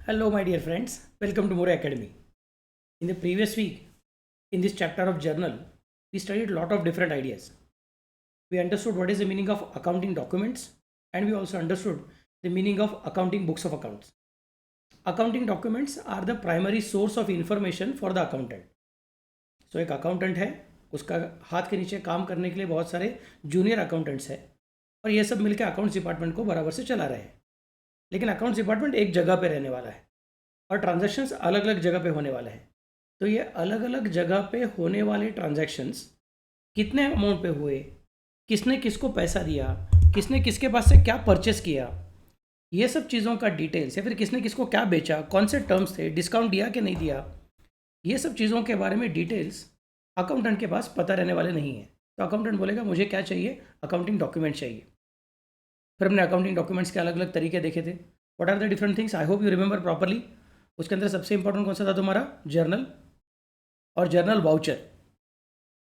Hello, my dear friends. Welcome to More Academy. In the previous week, in this chapter of journal, we studied a lot of different ideas. We understood what is the meaning of accounting documents, and we also understood the meaning of accounting books of accounts. Accounting documents are the primary source of information for the accountant. So एक accountant है, उसका हाथ के नीचे काम करने के लिए बहुत सारे जूनियर अकाउंटेंट्स हैं और ये सब मिलकर अकाउंट्स डिपार्टमेंट को बराबर से चला रहे हैं. लेकिन अकाउंट्स डिपार्टमेंट एक जगह पे रहने वाला है और ट्रांजैक्शंस अलग अलग जगह पे होने वाले हैं. तो ये अलग अलग जगह पे होने वाले ट्रांजैक्शंस कितने अमाउंट पे हुए, किसने किसको पैसा दिया, किसने किसके पास से क्या परचेस किया, ये सब चीज़ों का डिटेल्स, या फिर किसने किसको क्या बेचा, कौन से टर्म्स थे, डिस्काउंट दिया कि नहीं दिया, ये सब चीज़ों के बारे में डिटेल्स अकाउंटेंट के पास पता रहने वाले नहीं है. तो अकाउंटेंट बोलेगा मुझे क्या चाहिए, अकाउंटिंग डॉक्यूमेंट चाहिए. फिर हमने अकाउंटिंग डॉक्यूमेंट्स के अलग अलग तरीके देखे थे. What are the different things, I hope you remember properly. उसके अंदर सबसे इंपॉर्टेंट कौन सा था तुम्हारा, जर्नल और जर्नल वाउचर.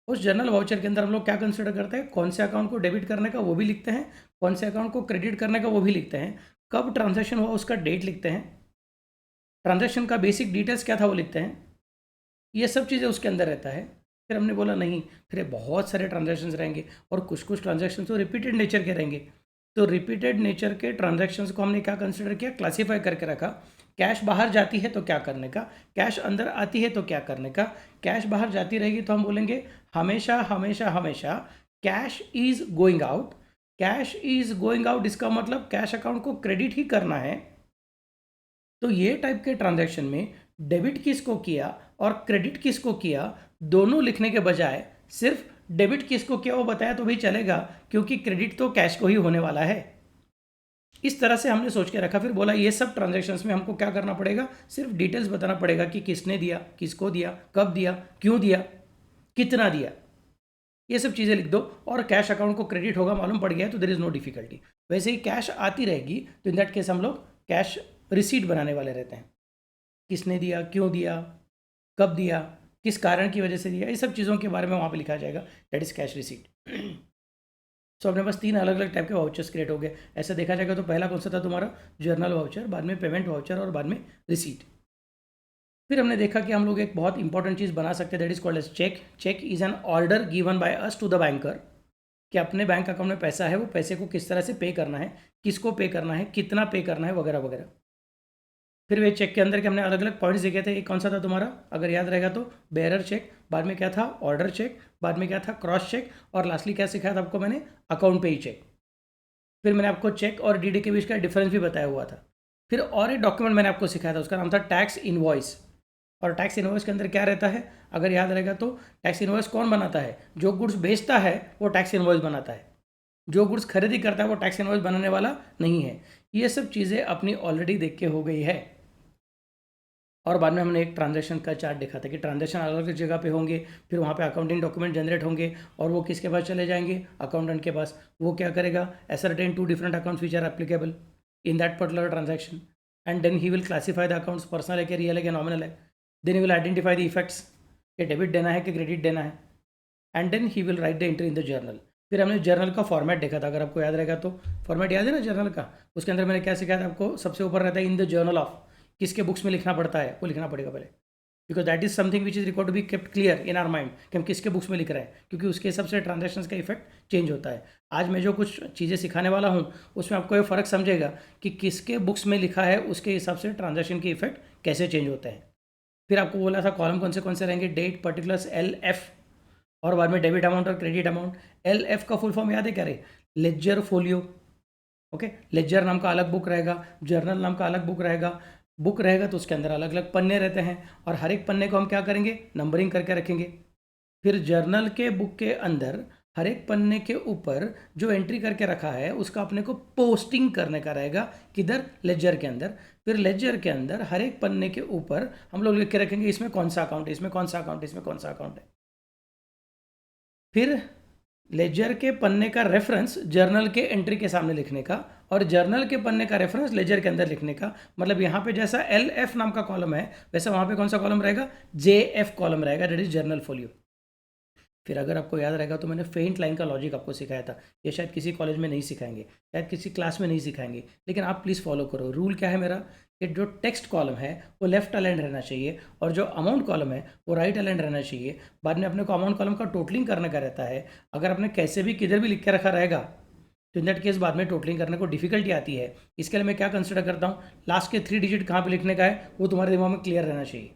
उस जर्नल वाउचर के अंदर हम लोग क्या कंसिडर करते हैं, कौन से अकाउंट को डेबिट करने का वो भी लिखते हैं, कौन से अकाउंट को क्रेडिट करने का वो भी लिखते हैं, कब ट्रांजैक्शन हुआ उसका डेट लिखते हैं, ट्रांजैक्शन का बेसिक डिटेल्स क्या था वो लिखते हैं. ये सब चीज़ें उसके अंदर रहता है. फिर हमने बोला नहीं, फिर बहुत सारे ट्रांजैक्शंस रहेंगे और कुछ कुछ ट्रांजैक्शंस तो रिपीटेड नेचर के रहेंगे. तो रिपीटेड नेचर के ट्रांजैक्शंस को हमने क्या कंसिडर किया, क्लासीफाई करके रखा. कैश बाहर जाती है तो क्या करने का, कैश अंदर आती है तो क्या करने का. कैश बाहर जाती रहेगी तो हम बोलेंगे हमेशा हमेशा हमेशा cash is going out. Cash is going out इसका मतलब कैश अकाउंट को क्रेडिट ही करना है. तो ये टाइप के ट्रांजैक्शन में डेबिट किसको किया और क्रेडिट किसको किया दोनों लिखने के बजाय सिर्फ डेबिट किसको किया वो बताया तो भी चलेगा, क्योंकि क्रेडिट तो कैश को ही होने वाला है. इस तरह से हमने सोच के रखा. फिर बोला ये सब ट्रांजैक्शंस में हमको क्या करना पड़ेगा, सिर्फ डिटेल्स बताना पड़ेगा कि किसने दिया, किसको दिया, कब दिया, क्यों दिया, कितना दिया. ये सब चीज़ें लिख दो और कैश अकाउंट को क्रेडिट होगा मालूम पड़ गया तो देयर इज़ नो डिफिकल्टी. वैसे ही कैश आती रहेगी तो इन दैट केस हम लोग कैश रिसीट बनाने वाले रहते हैं. किसने दिया, क्यों दिया, कब दिया, किस कारण की वजह से दिया, ये सब चीज़ों के बारे में वहाँ पे लिखा जाएगा. That is cash receipt. So अपने पास 3 अलग अलग टाइप के वाउचर्स क्रिएट हो गए. ऐसा देखा जाएगा तो पहला कौन सा था तुम्हारा, जर्नल वाउचर, बाद में पेमेंट वाउचर और बाद में रिसीट. फिर हमने देखा कि हम लोग एक बहुत इंपॉर्टेंट चीज़ बना सकते हैं, that is called as cheque. Cheque is an order given by us to the banker कि अपने बैंक अकाउंट में पैसा है, वो पैसे को किस तरह से पे करना है, किसको पे करना है, कितना पे करना है, वगैरह वगैरह. फिर वे चेक के अंदर के हमने अलग अलग पॉइंट्स देखे थे. एक कौन सा था तुम्हारा, अगर याद रहेगा तो, बेरर चेक, बाद में क्या था, ऑर्डर चेक, बाद में क्या था, क्रॉस चेक, और लास्टली क्या सिखाया था आपको मैंने, अकाउंट पे ही चेक. फिर मैंने आपको चेक और डीडी के बीच का डिफरेंस भी बताया हुआ था. फिर और एक डॉक्यूमेंट मैंने आपको सिखाया था, उसका नाम था टैक्स इनवॉइस. और टैक्स इनवॉइस के अंदर क्या रहता है, अगर याद रहेगा तो, टैक्स इनवॉइस कौन बनाता है, जो गुड्स बेचता है वो टैक्स इनवॉइस बनाता है, जो गुड्स खरीदी करता है वो टैक्स इनवॉइस बनाने वाला नहीं है. ये सब चीज़ें अपनी ऑलरेडी देख के हो गई है. और बाद में हमने एक ट्रांजैक्शन का चार्ट देखा था कि ट्रांजैक्शन अलग अलग जगह पे होंगे, फिर वहाँ पे अकाउंटिंग डॉक्यूमेंट जनरेट होंगे और वो किसके पास चले जाएंगे, अकाउंटेंट के पास. वो क्या करेगा, ascertain 2 different accounts which are applicable in that particular transaction, and then he will classify the accounts, personal है कि रियल है कि नॉमिनल है. Then he will identify the effects कि डेबिट देना है कि क्रेडिट देना है, and then he will write the entry in the journal. फिर हमने जर्नल का फॉर्मेट देखा था, अगर आपको याद रहेगा तो. फॉर्मेट याद है ना जर्नल का, उसके अंदर मैंने क्या सिखाया था आपको, सबसे ऊपर रहता है इन द जर्नल ऑफ, किसके बुक्स में लिखना पड़ता है वो लिखना पड़ेगा पहले, because that is something which is record to be kept clear in our mind कि हम किसके बुक्स में लिख रहे हैं, क्योंकि उसके हिसाब से ट्रांजैक्शंस का इफेक्ट चेंज होता है. आज मैं जो कुछ चीज़ें सिखाने वाला हूँ उसमें आपको ये फ़र्क समझेगा कि किसके बुक्स में लिखा है उसके हिसाब से ट्रांजैक्शन के इफेक्ट कैसे चेंज होते हैं. फिर आपको बोला था कॉलम कौन से रहेंगे, डेट, पर्टिकुलर्स, एल एफ, और बाद में डेबिट अमाउंट और क्रेडिट अमाउंट. एल एफ का फुल फॉर्म याद है क्या रे, लेजर फोलियो. ओके, लेजर नाम का अलग बुक रहेगा, जर्नल नाम का अलग बुक रहेगा. बुक रहेगा तो उसके अंदर अलग अलग पन्ने रहते हैं और हर एक पन्ने को हम क्या करेंगे, नंबरिंग करके रखेंगे. फिर जर्नल के बुक के अंदर हर एक पन्ने के ऊपर जो एंट्री करके रखा है उसका अपने को पोस्टिंग करने का रहेगा, किधर, लेजर के अंदर. फिर लेजर के अंदर हर एक पन्ने के ऊपर हम लोग लिख के रखेंगे इसमें कौन सा अकाउंट है, इसमें कौन सा अकाउंट है, इसमें कौन सा अकाउंट है. फिर लेजर के पन्ने का रेफरेंस जर्नल के एंट्री के सामने लिखने का, और जर्नल के पन्ने का रेफरेंस लेजर के अंदर लिखने का. मतलब यहाँ पे जैसा एल एफ नाम का कॉलम है वैसा वहाँ पे कौन सा कॉलम रहेगा, जे एफ कॉलम रहेगा, दैट इज जर्नल फोलियो. फिर अगर आपको याद रहेगा तो मैंने फेंट लाइन का लॉजिक आपको सिखाया था, ये शायद किसी कॉलेज में नहीं सिखाएंगे, शायद किसी क्लास में नहीं सिखाएंगे, लेकिन आप प्लीज़ फॉलो करो। रूल क्या है मेरा कि जो टेक्स्ट कॉलम है वो लेफ्ट अलाइन रहना चाहिए और जो अमाउंट कॉलम है वो राइट अलाइन रहना चाहिए। बाद में अपने को अमाउंट कॉलम का टोटलिंग करने का रहता है। अगर आपने कैसे भी किधर भी लिख के रखा रहेगा तो इन दैट केस बाद में टोटलिंग करने को डिफिकल्टी आती है। इसके लिए मैं क्या कंसिडर करता हूँ, लास्ट के 3 डिजिट कहाँ पे लिखने का है वो तुम्हारे दिमाग में क्लियर रहना चाहिए।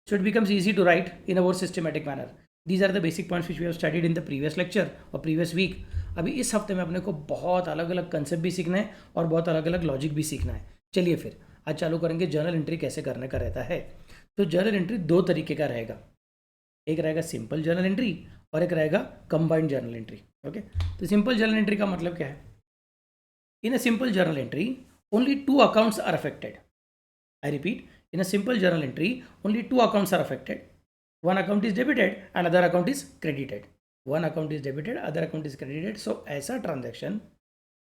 So it becomes easy to write in a more systematic manner. These are the basic points which we have studied in the previous lecture और प्रीवियस वीक। अभी इस हफ्ते में अपने को बहुत अलग अलग कंसेप्ट भी सीखना है और बहुत अलग अलग लॉजिक भी सीखना है। चलिए फिर आज चालू करेंगे जर्नल एंट्री कैसे करने का रहता है। तो जर्नल एंट्री 2 तरीके का रहेगा, एक रहेगा सिंपल जर्नल एंट्री और एक रहेगा कंबाइंड जर्नल एंट्री। ओके, तो सिंपल जर्नल एंट्री का मतलब क्या है? In a simple journal entry, only 2 accounts are affected. I repeat, in a simple journal entry, only 2 accounts are affected. One account is debited and other account is credited. One account is debited, other account is credited. So ऐसा transaction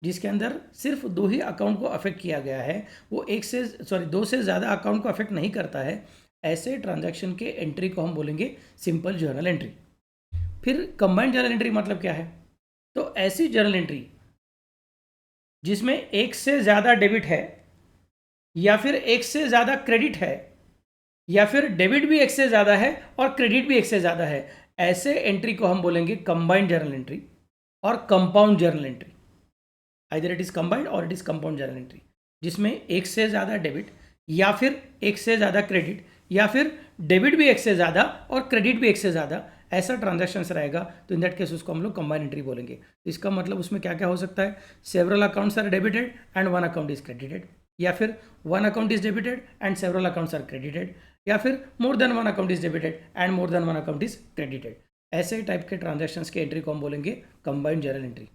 जिसके अंदर सिर्फ 2 ही account को affect किया गया है, वो 2 से ज़्यादा अकाउंट को अफेक्ट नहीं करता है, ऐसे ट्रांजैक्शन के एंट्री को हम बोलेंगे सिंपल जर्नल एंट्री। फिर कंबाइंड जर्नल एंट्री मतलब क्या है? तो ऐसी जर्नल एंट्री जिसमें 1 से ज़्यादा डेबिट है या फिर 1 से ज़्यादा क्रेडिट है या फिर डेबिट भी 1 से ज़्यादा है और क्रेडिट भी 1 से ज़्यादा है, ऐसे एंट्री को हम बोलेंगे कंबाइंड जर्नल एंट्री और compound journal entry. Either it is combined और it is compound journal entry, जिसमें 1 से ज़्यादा डेबिट या फिर 1 से ज़्यादा क्रेडिट या फिर डेबिट भी 1 से ज़्यादा और क्रेडिट भी 1 से ज़्यादा, ऐसा ट्रांजैक्शंस रहेगा तो इन दैट केस उसको हम लोग कंबाइंड एंट्री बोलेंगे। इसका मतलब उसमें क्या क्या हो सकता है? Several accounts are debited and one account is credited, या फिर one account is debited and several accounts are credited, या फिर more than one account is debited and more than one account is credited. ऐसे type के transactions के entry को हम बोलेंगे कंबाइंड जर्नल एंट्री।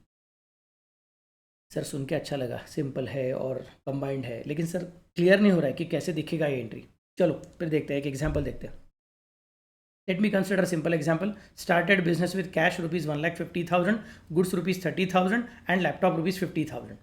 सर सुन के अच्छा लगा, सिंपल है और कंबाइंड है, लेकिन सर क्लियर नहीं हो रहा है कि कैसे दिखेगा ये एंट्री। चलो फिर देखते हैं, एक एग्जाम्पल देखते हैं। Let me consider a simple example. Started business with cash rupees 1,50,000, goods rupees 30,000 and laptop rupees 50,000.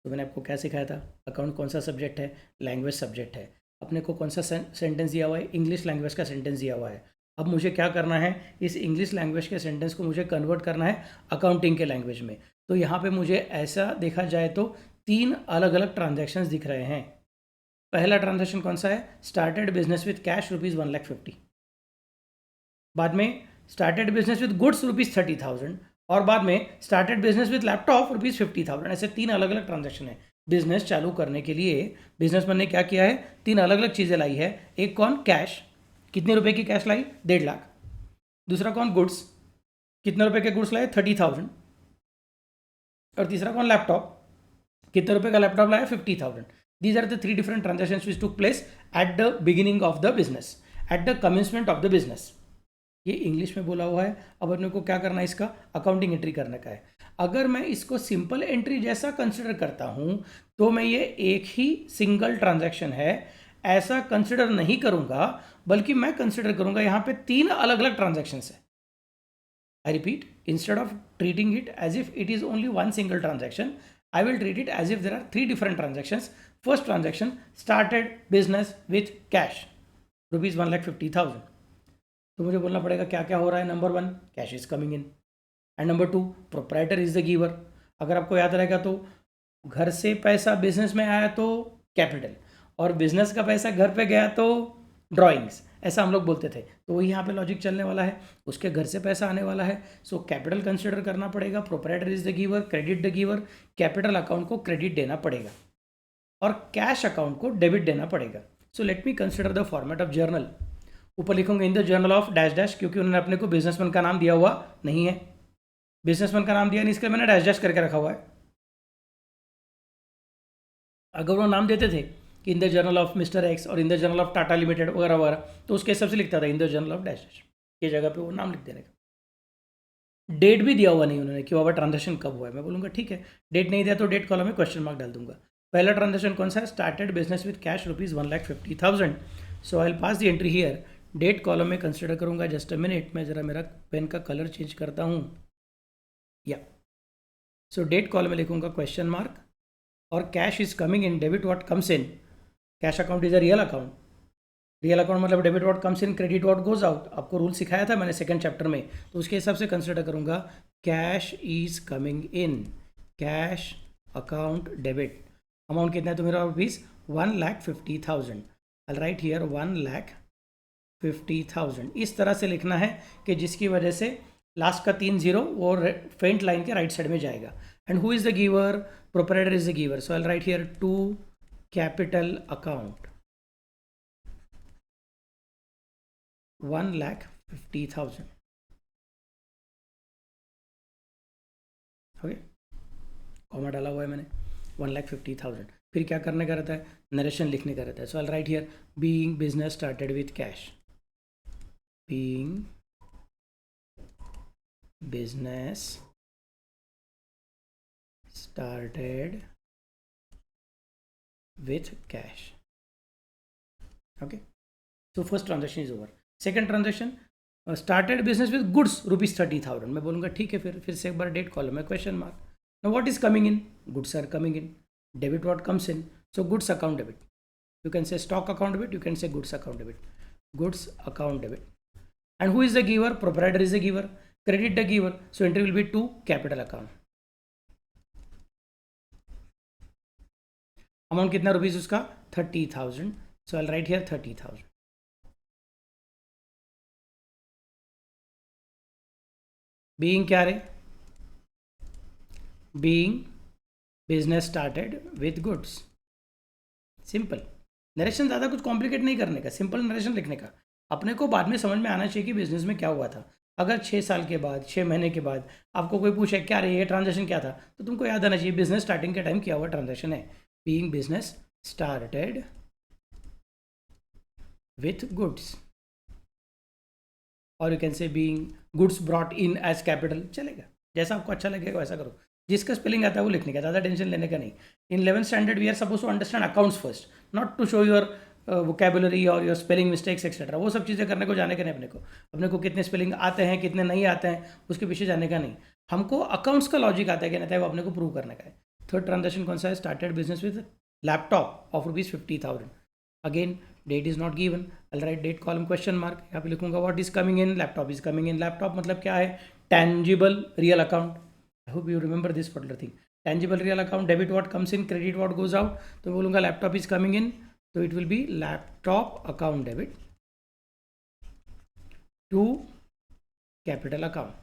तो मैंने आपको क्या सिखाया था? अकाउंट कौन सा सब्जेक्ट है? लैंग्वेज सब्जेक्ट है। अपने को कौन सा सेंटेंस दिया हुआ है? इंग्लिश लैंग्वेज का सेंटेंस दिया हुआ है। अब मुझे क्या करना है? इस इंग्लिश लैंग्वेज के सेंटेंस को मुझे कन्वर्ट करना है अकाउंटिंग के लैंग्वेज में। तो यहाँ पे मुझे ऐसा देखा जाए तो 3 अलग अलग ट्रांजेक्शन्स दिख रहे हैं। पहला ट्रांजेक्शन कौन सा है? Started business with cash rupees 1,50,000, बाद में started business with goods rupees 30,000 और बाद में started business with laptop rupees 50,000। ऐसे 3 अलग अलग ट्रांजैक्शन है। बिजनेस चालू करने के लिए बिजनेसमैन ने क्या किया है? 3 अलग अलग चीज़ें लाई है। एक कौन? कैश। कितने रुपए की कैश लाई? 1.5 लाख। दूसरा कौन? गुड्स। कितने रुपए के गुड्स लाए? 30,000। और तीसरा कौन? लैपटॉप। कितने रुपए का लैपटॉप लाया? 50,000। These are the 3 different transactions which took place at the beginning of the business, at the commencement of the business. ये इंग्लिश में बोला हुआ है। अब अपने को क्या करना है? इसका अकाउंटिंग एंट्री करने का है। अगर मैं इसको सिंपल एंट्री जैसा कंसिडर करता हूं तो मैं ये एक ही सिंगल ट्रांजैक्शन है ऐसा कंसिडर नहीं करूंगा, बल्कि मैं कंसिडर करूंगा यहाँ पे 3 अलग अलग ट्रांजैक्शन है। I repeat, instead of treating it as if it is only one single transaction, I will treat it as if there are 3 different transactions. First transaction, started business with cash rupees 1,50,000। तो मुझे बोलना पड़ेगा क्या क्या हो रहा है। Number 1, cash is coming in, and number 2, proprietor is the giver. अगर आपको याद रहेगा तो घर से पैसा बिजनेस में आया तो कैपिटल, और बिजनेस का पैसा घर पे गया तो ड्राइंग्स, ऐसा हम लोग बोलते थे। तो वही यहाँ पे लॉजिक चलने वाला है। उसके घर से पैसा आने वाला है, सो कैपिटल कंसिडर करना पड़ेगा। Proprietor is the giver, credit the giver. Capital account को क्रेडिट देना पड़ेगा और कैश अकाउंट को डेबिट देना पड़ेगा। So let me consider the format of journal. ऊपर लिखूंगा इन the journal of dash dash, क्योंकि उन्होंने अपने को बिजनेसमैन का नाम दिया हुआ नहीं है। बिजनेसमैन का नाम दिया नहीं, इसके मैंने डैश डैश करके रखा हुआ है। अगर वो नाम देते थे कि in the journal of mister X और in the journal of Tata limited वगैरह वगैरह, तो उसके हिसाब से लिखता था in the journal of dash dash, ये जगह पे वो नाम लिख देने का। डेट भी दिया हुआ नहीं उन्होंने कि बाबा ट्रांजेक्शन कब हुआ है। मैं बोलूँगा ठीक है, डेट नहीं दिया तो डेट कॉलम में क्वेश्चन मार्क डाल दूंगा। पहला ट्रांजेक्शन कौन सा है? Started business with cash rupees 1,50,000। So I will pass the entry here. Date column में कंसिडर करूंगा। जस्ट अ मिनट, मैं ज़रा मेरा पेन का कलर चेंज करता हूँ। या सो डेट कॉलम में लिखूंगा क्वेश्चन मार्क, और cash is coming in, debit what comes in, cash account is a real account, real account मतलब debit what comes in, credit what goes out. आपको rule सिखाया था मैंने सेकंड चैप्टर में, तो उसके हिसाब से कंसिडर करूंगा cash is coming in, cash account debit. Amount कितना है तो मेरा रुपीज़ 1,50,000। I write here 1,50,000। इस तरह से लिखना है कि जिसकी वजह से लास्ट का 3 जीरो वो फेंट लाइन के राइट साइड में जाएगा। And who is the giver, proprietor is the giver, so I write here to capital account 1,50,000। Okay, comma डाला हुआ है मैंने 1,50,000। फिर क्या करने का रहता है, नरेशन लिखने का रहता है। So I write here being business started with cash, being business started with cash. Okay, so first transaction is over. Second transaction, started business with goods ₹30,000। मैं बोलूँगा ठीक है, फिर से एक बार डेट कॉलम है, question mark. now what is coming in, goods are coming in, debit what comes in, so goods account debit, you can say stock account debit, you can say goods account debit, goods account debit. And who is the giver, proprietor is the giver, credit the giver, so entry will be to capital account। Amount कितना rupees उसका 30,000, सो I write here 30,000। Being क्या रे, being business started with goods. Simple narration, ज़्यादा कुछ complicate नहीं करने का, simple narration लिखने का। अपने को बाद में समझ में आना चाहिए कि बिजनेस में क्या हुआ था। अगर 6 साल के बाद, 6 महीने के बाद आपको कोई पूछे क्या रे ये ट्रांजेक्शन क्या था, तो तुमको याद आना चाहिए बिजनेस स्टार्टिंग के टाइम क्या हुआ ट्रांजेक्शन है। Being business started with goods, और you can say being goods brought in as capital, चलेगा जैसा आपको अच्छा लगेगा वैसा करो। जिसका स्पेलिंग आता है वो लिखने का, ज़्यादा टेंशन लेने का नहीं। In 11th standard we are suppose to understand accounts first, not to show your vocabulary और योर स्पेलिंग मिस्टेक्स एक्सेट्रा। वो सब चीज़ें करने को जाने का नहीं अपने को कितने स्पेलिंग आते हैं कितने नहीं आते हैं उसके पीछे जाने का नहीं। हमको अकाउंट्स का लॉजिक आता है कि नहीं है, वो अपने को प्रूव करने का है। थर्ड ट्रांजेक्शन कौन सा है, started business with laptop of ₹50,000। Again date is not given, I write date column question mark, यहाँ पे लिखूंगा what is coming in, laptop is coming in. Laptop मतलब क्या है, tangible real account. I hope you remember this particular thing, tangible real account, debit what comes in, credit what goes out. तो बोलूँगा laptop is coming in, तो it will be laptop account debit to capital account.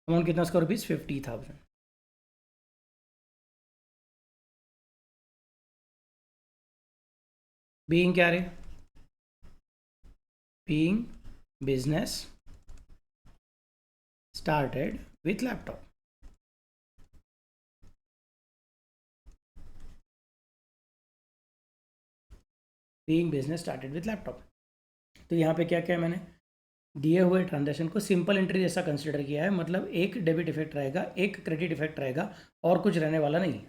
Amount कितना उसका ₹50,000। Being क्या रे, being business started with laptop. Being business started with laptop. तो यहाँ पे क्या क्या मैंने दिए हुए ट्रांजैक्शन को सिंपल एंट्री जैसा कंसिडर किया है, मतलब एक डेबिट इफेक्ट रहेगा, एक क्रेडिट इफेक्ट रहेगा, और कुछ रहने वाला नहीं।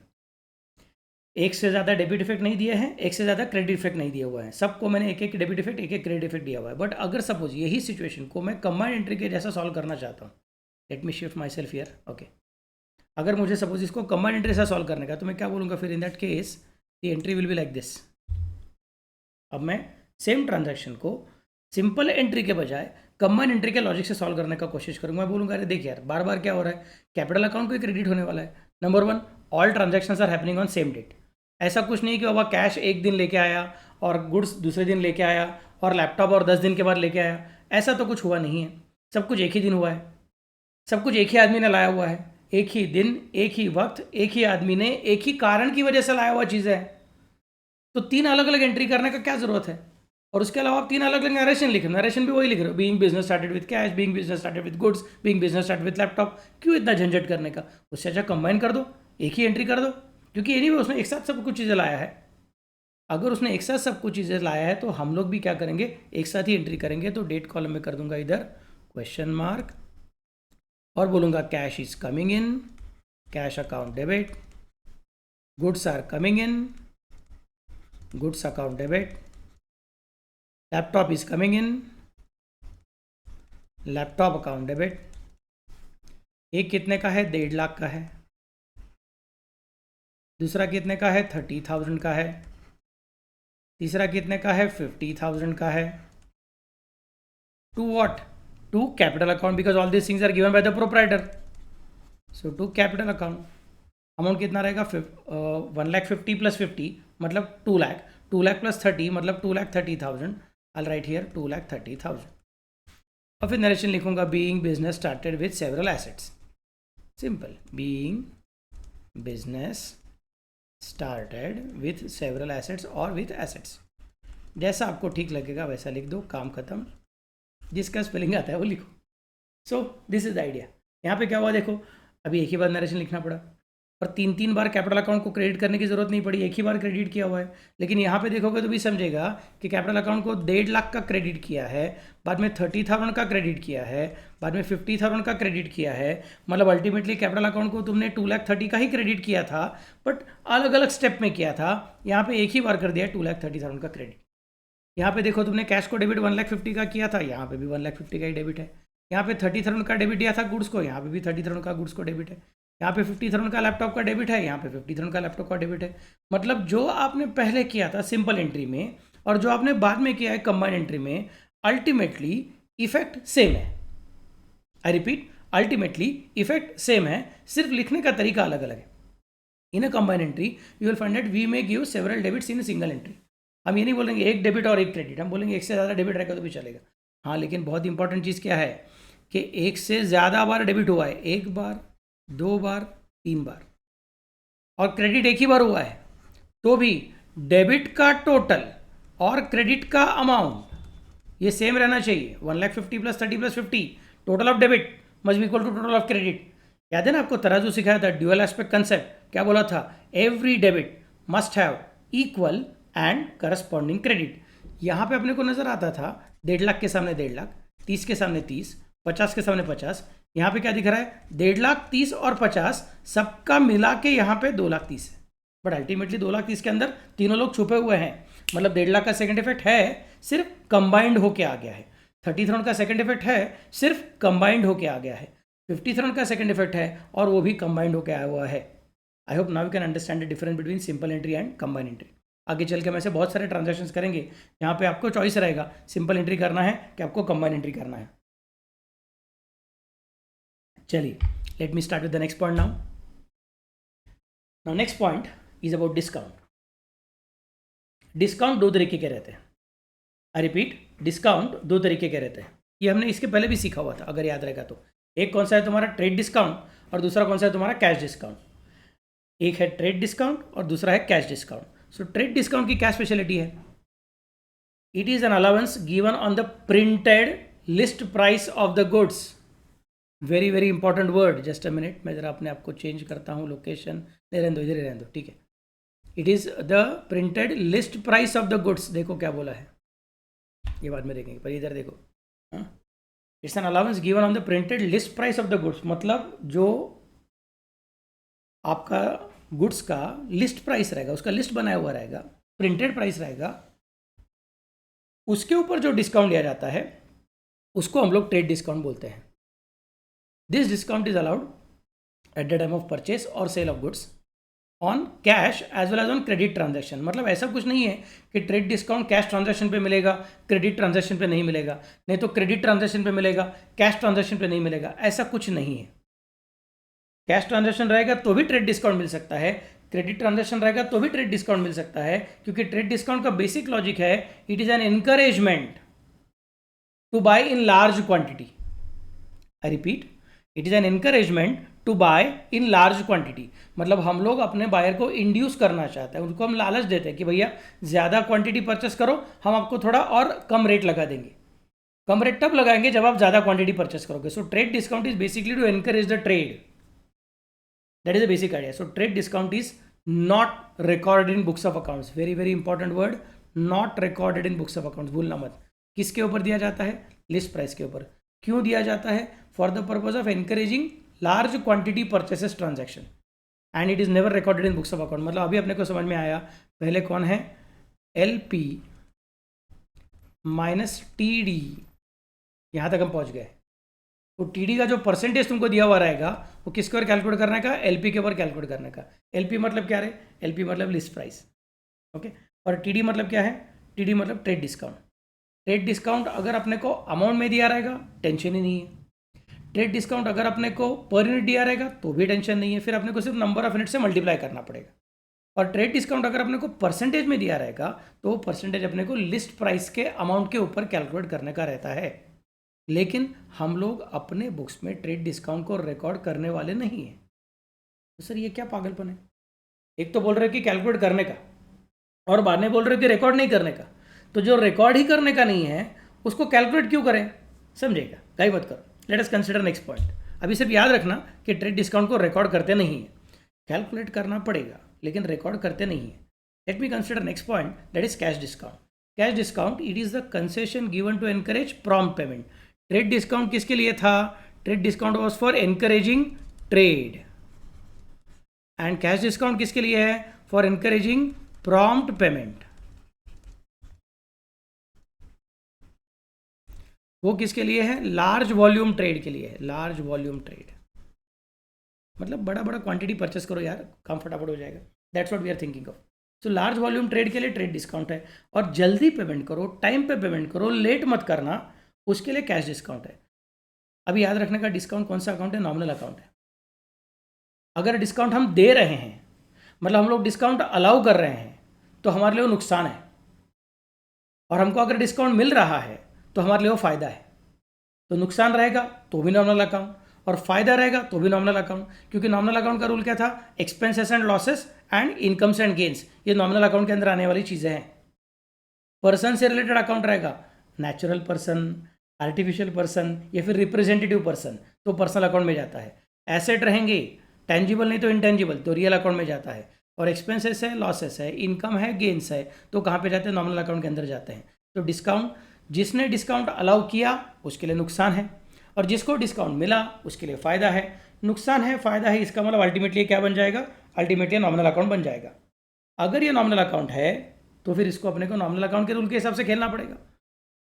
एक से ज़्यादा डेबिट इफेक्ट नहीं दिया है, एक से ज़्यादा क्रेडिट इफेक्ट नहीं दिया हुआ है, सबको मैंने एक एक डेबिट इफेक्ट एक एक क्रेडिट इफेक्ट दिया हुआ है। बट अगर सपोज यही सिचुएशन को मैं कंबाइंड एंट्री के जैसा सॉल्व करना चाहता हूँ, let me shift my self here. Okay, अगर मुझे सपोज इसको कंबाइंड एंट्री जैसा सॉल्व करने का, तो मैं क्या बोलूँगा फिर, इन that case the entry will be like this. अब मैं सेम ट्रांजैक्शन को सिंपल एंट्री के बजाय कंबाइंड एंट्री के लॉजिक से सॉल्व करने का कोशिश करूँगा। मैं बोलूँगा अरे देख यार, बार बार क्या हो रहा है, कैपिटल अकाउंट को क्रेडिट होने वाला है। Number 1, all transactions are happening on same date. ऐसा कुछ नहीं कि बाबा कैश एक दिन लेके आया और गुड्स दूसरे दिन लेके आया और लैपटॉप और 10 दिन के बाद लेके आया, ऐसा तो कुछ हुआ नहीं है। सब कुछ एक ही दिन हुआ है, सब कुछ एक ही आदमी ने लाया हुआ है, एक ही दिन, एक ही वक्त, एक ही आदमी ने, एक ही कारण की वजह से लाया हुआ चीज़ है। तो 3 अलग अलग एंट्री करने का क्या ज़रूरत है। और उसके अलावा आप 3 अलग अलग नरेशन लिख रहे हो, नरेशन भी वही लिख रहे हो, being business started with cash, being business started with goods, being business started with laptop. क्यों इतना झंझट करने का, उससे अच्छा कंबाइन कर दो, एक ही एंट्री कर दो, क्योंकि एनीवे उसने एक साथ सब कुछ चीज़ें लाया है। अगर उसने एक साथ सब कुछ चीज़ें लाया है तो हम लोग भी क्या करेंगे, एक साथ ही एंट्री करेंगे। तो डेट कॉलम में कर दूंगा इधर क्वेश्चन मार्क और बोलूँगा cash is coming in, cash account debit, goods are coming in, goods account debit, laptop is coming in, laptop account debit. एक कितने का है, 1.5 लाख का है, दूसरा कितने का है, 30,000 का है, तीसरा कितने का है, 50,000 का है। To what, to capital account, because all this things are given by the proprietor. So to capital account amount कितना रहेगा, 1,50,000 प्लस 50 मतलब 2,00,000, 2,00,000 प्लस 30 मतलब 2,30,000। आई राइट हियर 2,30,000। और फिर नरेशन लिखूंगा, being business started with several assets. Simple, being business started with several assets और with assets. जैसा आपको ठीक लगेगा वैसा लिख दो, काम खत्म। जिसका स्पेलिंग आता है वो लिखो। So this is the idea. यहाँ पे क्या हुआ देखो, अभी एक ही बार नरेशन लिखना पड़ा और 3 बार कैपिटल अकाउंट को क्रेडिट करने की जरूरत नहीं पड़ी, एक ही बार क्रेडिट किया हुआ है। लेकिन यहाँ पे देखोगे तो भी समझेगा कि कैपिटल अकाउंट को 1.5 लाख का क्रेडिट किया है, बाद में 30,000 का क्रेडिट किया है, बाद में 50,000 का क्रेडिट किया है। मतलब अल्टीमेटली कैपिटल अकाउंट को तुमने 2,30,000 का ही क्रेडिट किया था, बट अलग अलग स्टेप में किया था। यहाँ पे एक ही बार कर दिया 2,30,000 का क्रेडिट। यहाँ पे देखो तुमने कैश को डेबिट 1,50,000 का किया था, यहाँ पे भी 1,50,000 का ही डेबिट है। यहाँ पे 30,000 का डेबिट दिया था गुड्स को, यहाँ पे भी 30,000 का गुड्स को डेबिट है। यहाँ पे 50,000 का लैपटॉप का डेबिट है, यहाँ पे 50,000 का लैपटॉप का डेबिट है। मतलब जो आपने पहले किया था सिंपल एंट्री में और जो आपने बाद में किया है कंबाइंड एंट्री में, अल्टीमेटली इफेक्ट सेम है। I repeat, ultimately effect same है, सिर्फ लिखने का तरीका अलग अलग है। In a combined entry you will find that we may give several debits in a single entry. हम ये नहीं बोलेंगे एक डेबिट और एक क्रेडिट, हम बोलेंगे एक से ज़्यादा डेबिट रहेगा तो भी चलेगा। हाँ, लेकिन बहुत इंपॉर्टेंट चीज़ क्या है कि एक से ज़्यादा बार डेबिट हुआ है, 1 बार, 2 बार, 3 बार, और क्रेडिट एक ही बार हुआ है, तो भी डेबिट का टोटल और क्रेडिट का अमाउंट ये सेम रहना चाहिए। 1,50,000 plus 30 plus 50 total of debit must be equal to total of credit. याद है ना आपको तराजू सिखाया था, ड्यूअल एस्पेक्ट कंसेप्ट। क्या बोला था, every debit must have equal and corresponding credit. यहाँ पे अपने को नजर आता था 1.5 लाख के सामने 1.5 लाख, 30 के सामने 30, 50 के सामने 50। यहाँ पे क्या दिख रहा है, 1.5 लाख, 30 और 50 सबका मिला के यहाँ पे 2,30,000 है। बट अल्टीमेटली 2,30,000 के अंदर तीनों लोग छुपे हुए हैं। मतलब 1.5 लाख का सेकंड इफेक्ट है, सिर्फ कंबाइंड होके आ गया है। 30,000 का सेकंड इफेक्ट है, सिर्फ कंबाइंड होके आ गया है। 50,000 का सेकंड इफेक्ट है और वो भी कंबाइंड होके आया हुआ है। I hope now you can understand the difference between simple entry and combined entry. आगे चल के हम ऐसे बहुत सारे ट्रांजैक्शंस करेंगे यहाँ पे आपको चॉइस रहेगा, सिंपल एंट्री करना है कि आपको कंबाइंड एंट्री करना है। चलिए, let me start with the next point now. Now next point is about discount. Discount दो तरीके के रहते हैं। आई रिपीट, डिस्काउंट दो तरीके के रहते हैं। ये हमने इसके पहले भी सीखा हुआ था अगर याद रहेगा तो। एक कौन सा है तुम्हारा ट्रेड डिस्काउंट और दूसरा कौन सा है तुम्हारा कैश डिस्काउंट। एक है ट्रेड डिस्काउंट और दूसरा है कैश डिस्काउंट। सो ट्रेड डिस्काउंट की क्या स्पेशलिटी है, it is N allowance given on the printed list price of the goods. Very very important word, just a minute, मैं जरा अपने आप को चेंज करता हूँ, लोकेशन नहीं रहने दो, इधर ही रहने दो, ठीक है। It is the printed list price of the goods. देखो क्या बोला है, ये बाद में देखेंगे, पर इधर देखो, it's an allowance given on the printed list price of the goods. मतलब जो आपका गुड्स का लिस्ट प्राइस रहेगा, उसका लिस्ट बनाया हुआ रहेगा, प्रिंटेड प्राइस रहेगा, उसके ऊपर जो डिस्काउंट लिया जाता है उसको हम लोग ट्रेड डिस्काउंट बोलते हैं। This discount is allowed at the time of purchase और sale of goods on cash as well as on credit transaction. मतलब ऐसा कुछ नहीं है कि ट्रेड डिस्काउंट कैश ट्रांजैक्शन पे मिलेगा, क्रेडिट ट्रांजैक्शन पे नहीं मिलेगा, नहीं तो क्रेडिट ट्रांजैक्शन पे मिलेगा, कैश ट्रांजैक्शन पे नहीं मिलेगा, ऐसा कुछ नहीं है। कैश ट्रांजैक्शन रहेगा तो भी ट्रेड डिस्काउंट मिल सकता है, क्रेडिट ट्रांजैक्शन रहेगा तो भी ट्रेड डिस्काउंट मिल सकता है, क्योंकि ट्रेड डिस्काउंट का बेसिक लॉजिक है, it is an encouragement to buy in large quantity. I repeat, it is an encouragement to buy in large quantity. मतलब हम लोग अपने बायर को इंड्यूस करना चाहते हैं, उनको हम लालच देते हैं कि भैया ज़्यादा क्वांटिटी परचेस करो, हम आपको थोड़ा और कम रेट लगा देंगे। कम रेट तब लगाएंगे जब आप ज़्यादा क्वांटिटी परचेस करोगे। So trade discount is basically to encourage the trade, that is the basic idea. So trade discount is not recorded in books of accounts. Very very important word, not recorded in books of accounts, भूलना मत। किसके ऊपर दिया जाता है, list price के ऊपर। क्यों दिया जाता है, for the purpose of encouraging large quantity purchases transaction, and it is never recorded in books of account. मतलब अभी अपने को समझ में आया, पहले कौन है, LP माइनस TD, यहाँ तक हम पहुँच गए। तो TD का जो परसेंटेज तुमको दिया हुआ रहेगा वो किसके ऊपर कैलकुलेट करने का, LP के ऊपर कैलकुलेट करने का। LP मतलब क्या रहे, LP मतलब लिस्ट प्राइस, ओके। और टीडी मतलब क्या है? टीडी मतलब ट्रेड डिस्काउंट। ट्रेड डिस्काउंट अगर अपने को अमाउंट में दिया रहेगा टेंशन ही नहीं है। ट्रेड डिस्काउंट अगर अपने को पर यूनिट दिया रहेगा तो भी टेंशन नहीं है, फिर अपने को सिर्फ नंबर ऑफ यूनिट से मल्टीप्लाई करना पड़ेगा। और ट्रेड डिस्काउंट अगर अपने को परसेंटेज में दिया रहेगा तो वो परसेंटेज अपने को लिस्ट प्राइस के अमाउंट के ऊपर कैलकुलेट करने का रहता है। लेकिन हम लोग अपने बुक्स में ट्रेड डिस्काउंट को रिकॉर्ड करने वाले नहीं हैं। तो सर ये क्या पागलपन है? एक तो बोल रहे हो कि कैलकुलेट करने का और बाद में बोल रहे हो कि रिकॉर्ड नहीं करने का। तो जो रिकॉर्ड ही करने का नहीं है उसको कैलकुलेट क्यों करें? समझेगा, गाई मत करो। Late us consider next point. अभी सिर्फ याद रखना कि ट्रेड डिस्काउंट को रिकॉर्ड करते नहीं है, कैलकुलेट करना पड़ेगा लेकिन रिकॉर्ड करते नहीं है। Let me consider next point, that is cash discount. Cash discount it is the concession given to encourage prompt payment. Trade discount किसके लिए था? Trade discount was for encouraging trade, and cash discount किसके लिए है? For encouraging prompt payment. वो किसके लिए है? लार्ज वॉल्यूम ट्रेड के लिए है। लार्ज वॉल्यूम ट्रेड मतलब बड़ा बड़ा क्वांटिटी परचेस करो यार, काम फटाफट हो जाएगा। That's what we are thinking of. So large volume trade के लिए ट्रेड डिस्काउंट है। और जल्दी पेमेंट करो, टाइम पे पेमेंट करो, लेट मत करना, उसके लिए कैश डिस्काउंट है। अभी याद रखने का डिस्काउंट कौन सा अकाउंट है? नॉमिनल अकाउंट है। अगर डिस्काउंट हम दे रहे हैं मतलब हम लोग डिस्काउंट अलाउ कर रहे हैं तो हमारे लिए वो नुकसान है, और हमको अगर डिस्काउंट मिल रहा है तो हमारे लिए वो फ़ायदा है। तो नुकसान रहेगा तो भी नॉमिनल अकाउंट, और फायदा रहेगा तो भी नॉमिनल अकाउंट। क्योंकि नॉमिनल अकाउंट का रूल क्या था? Expenses and losses and incomes and gains, ये नॉमिनल अकाउंट के अंदर आने वाली चीज़ें हैं। पर्सन से रिलेटेड अकाउंट रहेगा, नेचुरल पर्सन, आर्टिफिशियल पर्सन या फिर रिप्रेजेंटेटिव पर्सन, तो पर्सनल अकाउंट में जाता है। एसेट रहेंगे, टेंजिबल नहीं तो इंटेंजिबल, तो रियल अकाउंट में जाता है। और एक्सपेंसेस है, लॉसेस है, इनकम है, गेन्स है, तो कहाँ पे जाते हैं? नॉमिनल अकाउंट के अंदर जाते हैं। तो डिस्काउंट, जिसने डिस्काउंट अलाउ किया उसके लिए नुकसान है, और जिसको डिस्काउंट मिला उसके लिए फ़ायदा है। नुकसान है, फ़ायदा है, इसका मतलब अल्टीमेटली क्या बन जाएगा? अल्टीमेटली नॉमिनल अकाउंट बन जाएगा। अगर ये नॉमिनल अकाउंट है तो फिर इसको अपने को नॉमिनल अकाउंट के रूल के हिसाब से खेलना पड़ेगा।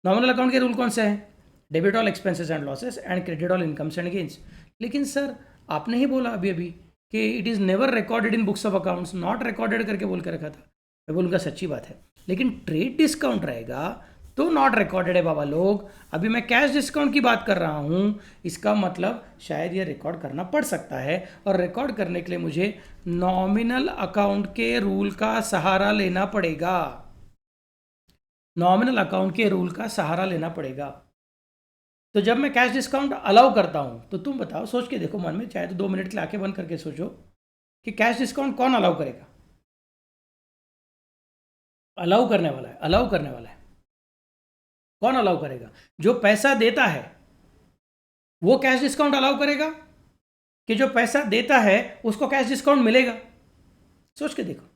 नॉमिनल अकाउंट के रूल कौन से हैं? Debit all expenses and losses and credit all incomes and gains. लेकिन सर आपने ही बोला अभी अभी कि it is never recorded in books of accounts, not recorded करके बोल के रखा था। मैं बोलूँगा सच्ची बात है, लेकिन ट्रेड डिस्काउंट रहेगा तो नॉट रिकॉर्डेड है बाबा लोग। अभी मैं कैश डिस्काउंट की बात कर रहा हूँ, इसका मतलब शायद ये रिकॉर्ड करना पड़ सकता है, और रिकॉर्ड करने के लिए मुझे नॉमिनल अकाउंट के रूल का सहारा लेना पड़ेगा। नॉमिनल अकाउंट के रूल का सहारा लेना पड़ेगा। तो जब मैं कैश डिस्काउंट अलाउ करता हूँ तो तुम बताओ, सोच के देखो मन में, चाहे तो 2 मिनट के लिए आंखें बंद करके सोचो कि कैश डिस्काउंट कौन अलाउ करेगा? अलाउ करने वाला है, अलाउ करने वाला है कौन अलाउ करेगा? जो पैसा देता है वो कैश डिस्काउंट अलाउ करेगा, कि जो पैसा देता है उसको कैश डिस्काउंट मिलेगा? सोच के देखो,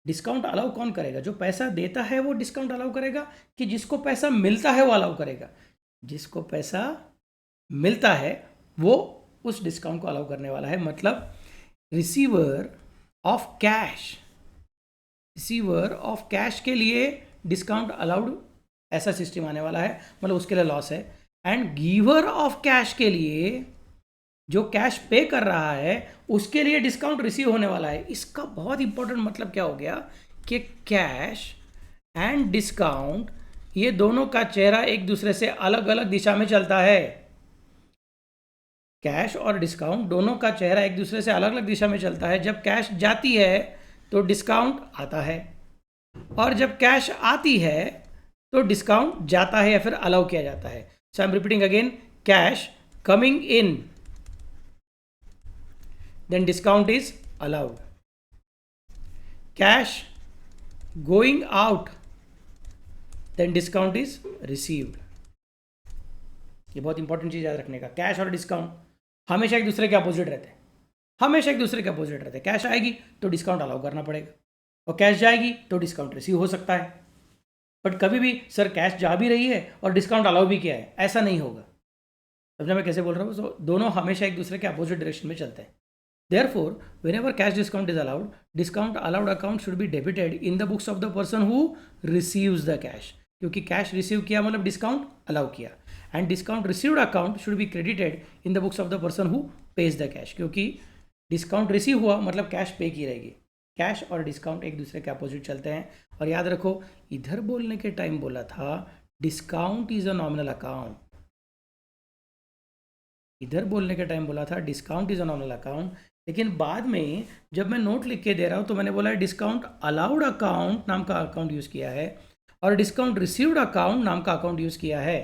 डिस्काउंट अलाउ कौन करेगा? जो पैसा देता है वो डिस्काउंट अलाउ करेगा, कि जिसको पैसा मिलता है वो अलाउ करेगा? जिसको पैसा मिलता है वो उस डिस्काउंट को अलाउ करने वाला है। मतलब receiver of cash, receiver of cash के लिए डिस्काउंट अलाउड, ऐसा सिस्टम आने वाला है, मतलब उसके लिए लॉस है। एंड गिवर ऑफ कैश के लिए, जो कैश पे कर रहा है उसके लिए डिस्काउंट रिसीव होने वाला है। इसका बहुत इंपॉर्टेंट मतलब क्या हो गया कि कैश एंड डिस्काउंट ये दोनों का चेहरा एक दूसरे से अलग अलग दिशा में चलता है। कैश और डिस्काउंट दोनों का चेहरा एक दूसरे से अलग अलग दिशा में चलता है। जब कैश जाती है तो डिस्काउंट आता है, और जब कैश आती है तो डिस्काउंट जाता है या फिर अलाउ किया जाता है। So I am repeating again, cash coming in then discount is allowed, cash going out then discount is received। ये बहुत इंपॉर्टेंट चीज़ याद रखने का। कैश और डिस्काउंट हमेशा एक दूसरे के अपोजिट रहते हैं, हमेशा एक दूसरे के अपोजिट रहते हैं। कैश आएगी तो डिस्काउंट अलाउ करना पड़ेगा, और कैश जाएगी तो डिस्काउंट रिसीव हो सकता है। बट कभी भी सर कैश जा भी रही है और डिस्काउंट अलाउ भी किया है, ऐसा नहीं होगा। समझा मैं कैसे बोल रहा हूँ? तो दोनों हमेशा एक दूसरे के अपोजिट डायरेक्शन में चलते हैं। Therefore, whenever cash discount is allowed, discount allowed account should be debited in the books of the person who receives the cash। क्योंकि कैश रिसीव किया मतलब डिस्काउंट अलाउ किया, and discount received account should be credited in the books of the person who page the cash. क्योंकि discount receive हुआ मतलब cash पे की रहेगी, कैश और डिस्काउंट एक दूसरे के अपोजिट चलते हैं। और याद रखो, इधर बोलने के टाइम बोला था discount is a nominal account, इधर बोलने के टाइम बोला था discount is a nominal account, लेकिन बाद में जब मैं नोट लिख के दे रहा हूँ तो मैंने बोला है डिस्काउंट अलाउड अकाउंट नाम का अकाउंट यूज़ किया है और डिस्काउंट रिसीव्ड अकाउंट नाम का अकाउंट यूज़ किया है।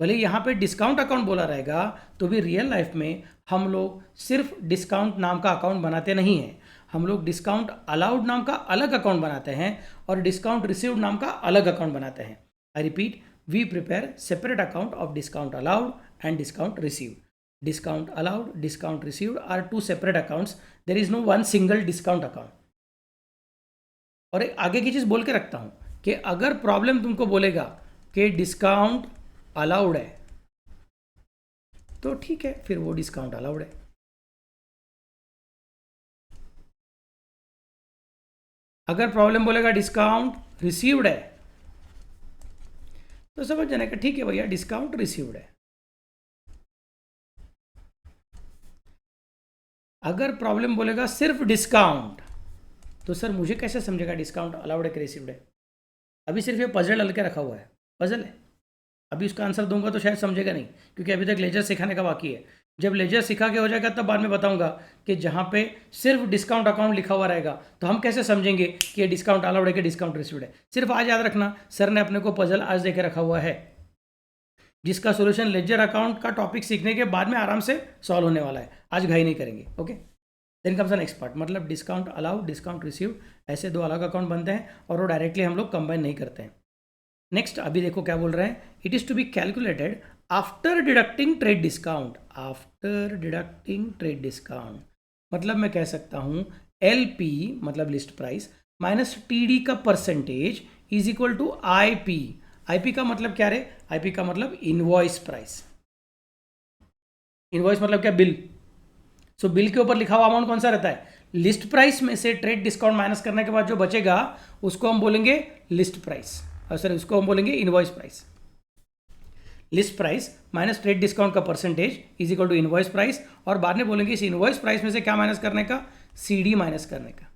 भले यहाँ पे डिस्काउंट अकाउंट बोला रहेगा तो भी रियल लाइफ में हम लोग सिर्फ डिस्काउंट नाम का अकाउंट बनाते नहीं हैं, हम लोग डिस्काउंट अलाउड नाम का अलग अकाउंट बनाते हैं और डिस्काउंट रिसीव्ड नाम का अलग अकाउंट बनाते हैं। I repeat, we prepare separate account of discount allowed and discount received. Discount allowed, discount received are two separate accounts. There is no one single discount account. और एक आगे की चीज़ बोल के रखता हूं कि अगर प्रॉब्लम तुमको बोलेगा कि डिस्काउंट अलाउड है तो ठीक है, फिर वो डिस्काउंट अलाउड है। अगर प्रॉब्लम बोलेगा डिस्काउंट रिसीव्ड है तो समझ जाने का ठीक है भैया डिस्काउंट रिसीव्ड है। अगर प्रॉब्लम बोलेगा सिर्फ डिस्काउंट तो सर मुझे कैसे समझेगा डिस्काउंट अलाउड है कि रिसीव्ड है? अभी सिर्फ ये पजल डाल के रखा हुआ है, पजल है। अभी उसका आंसर दूंगा तो शायद समझेगा नहीं, क्योंकि अभी तक लेजर सिखाने का बाकी है। जब लेजर सिखा के हो जाएगा तब बाद में बताऊंगा कि जहाँ पे सिर्फ डिस्काउंट अकाउंट लिखा हुआ रहेगा तो हम कैसे समझेंगे कि ये डिस्काउंट अलाउड है कि डिस्काउंट रिसीव्ड है। सिर्फ आज याद रखना, सर ने अपने को पजल आज दे के रखा हुआ है जिसका सोल्यूशन लेजर अकाउंट का टॉपिक सीखने के बाद में आराम से सॉल्व होने वाला है, आज घाई नहीं करेंगे। Okay, then comes next part, मतलब डिस्काउंट अलाउड डिस्काउंट रिसीव्ड, ऐसे दो अलग अकाउंट बनते हैं और वो डायरेक्टली हम लोग कंबाइन नहीं करते हैं। नेक्स्ट अभी देखो क्या बोल रहे हैं, it is to be calculated after deducting trade discount. After deducting trade discount मतलब मैं कह सकता हूँ LP मतलब लिस्ट प्राइस माइनस TD का percentage is equal to IP। IP का मतलब क्या रे? IP का मतलब इनवॉइस प्राइस। इनवॉइस मतलब क्या? बिल। सो बिल के ऊपर लिखा हुआ अमाउंट कौन सा रहता है? लिस्ट प्राइस में से ट्रेड डिस्काउंट माइनस करने के बाद जो बचेगा उसको हम बोलेंगे लिस्ट प्राइस, और सर उसको हम बोलेंगे invoice price. List price minus trade discount का percentage is equal to invoice price, और बाद में बोलेंगे इस इनवॉइस प्राइस में से क्या माइनस करने का? CD माइनस करने का,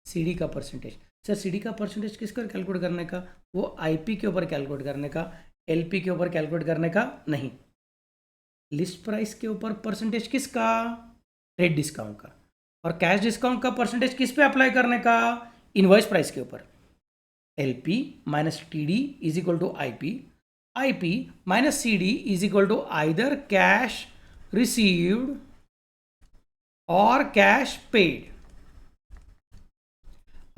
CD का परसेंटेज। सर CD का परसेंटेज किस पर कैलकुलेट करने का? वो IP के ऊपर कैलकुलेट करने का, LP के ऊपर कैलकुलेट करने का नहीं। लिस्ट प्राइस के ऊपर परसेंटेज किसका? ट्रेड डिस्काउंट का। और कैश डिस्काउंट का परसेंटेज किस पे अप्लाई करने का? इनवॉइस प्राइस के ऊपर। LP minus TD is equal to IP minus CD is equal to either cash received और cash paid.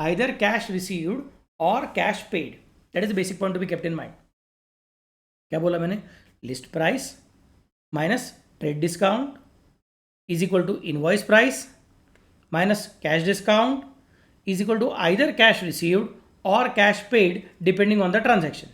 Either cash received और cash paid, that is the basic point to be kept in mind. क्या बोला मैंने? List price minus trade discount is equal to invoice price minus cash discount is equal to either cash received or cash paid depending on the transaction.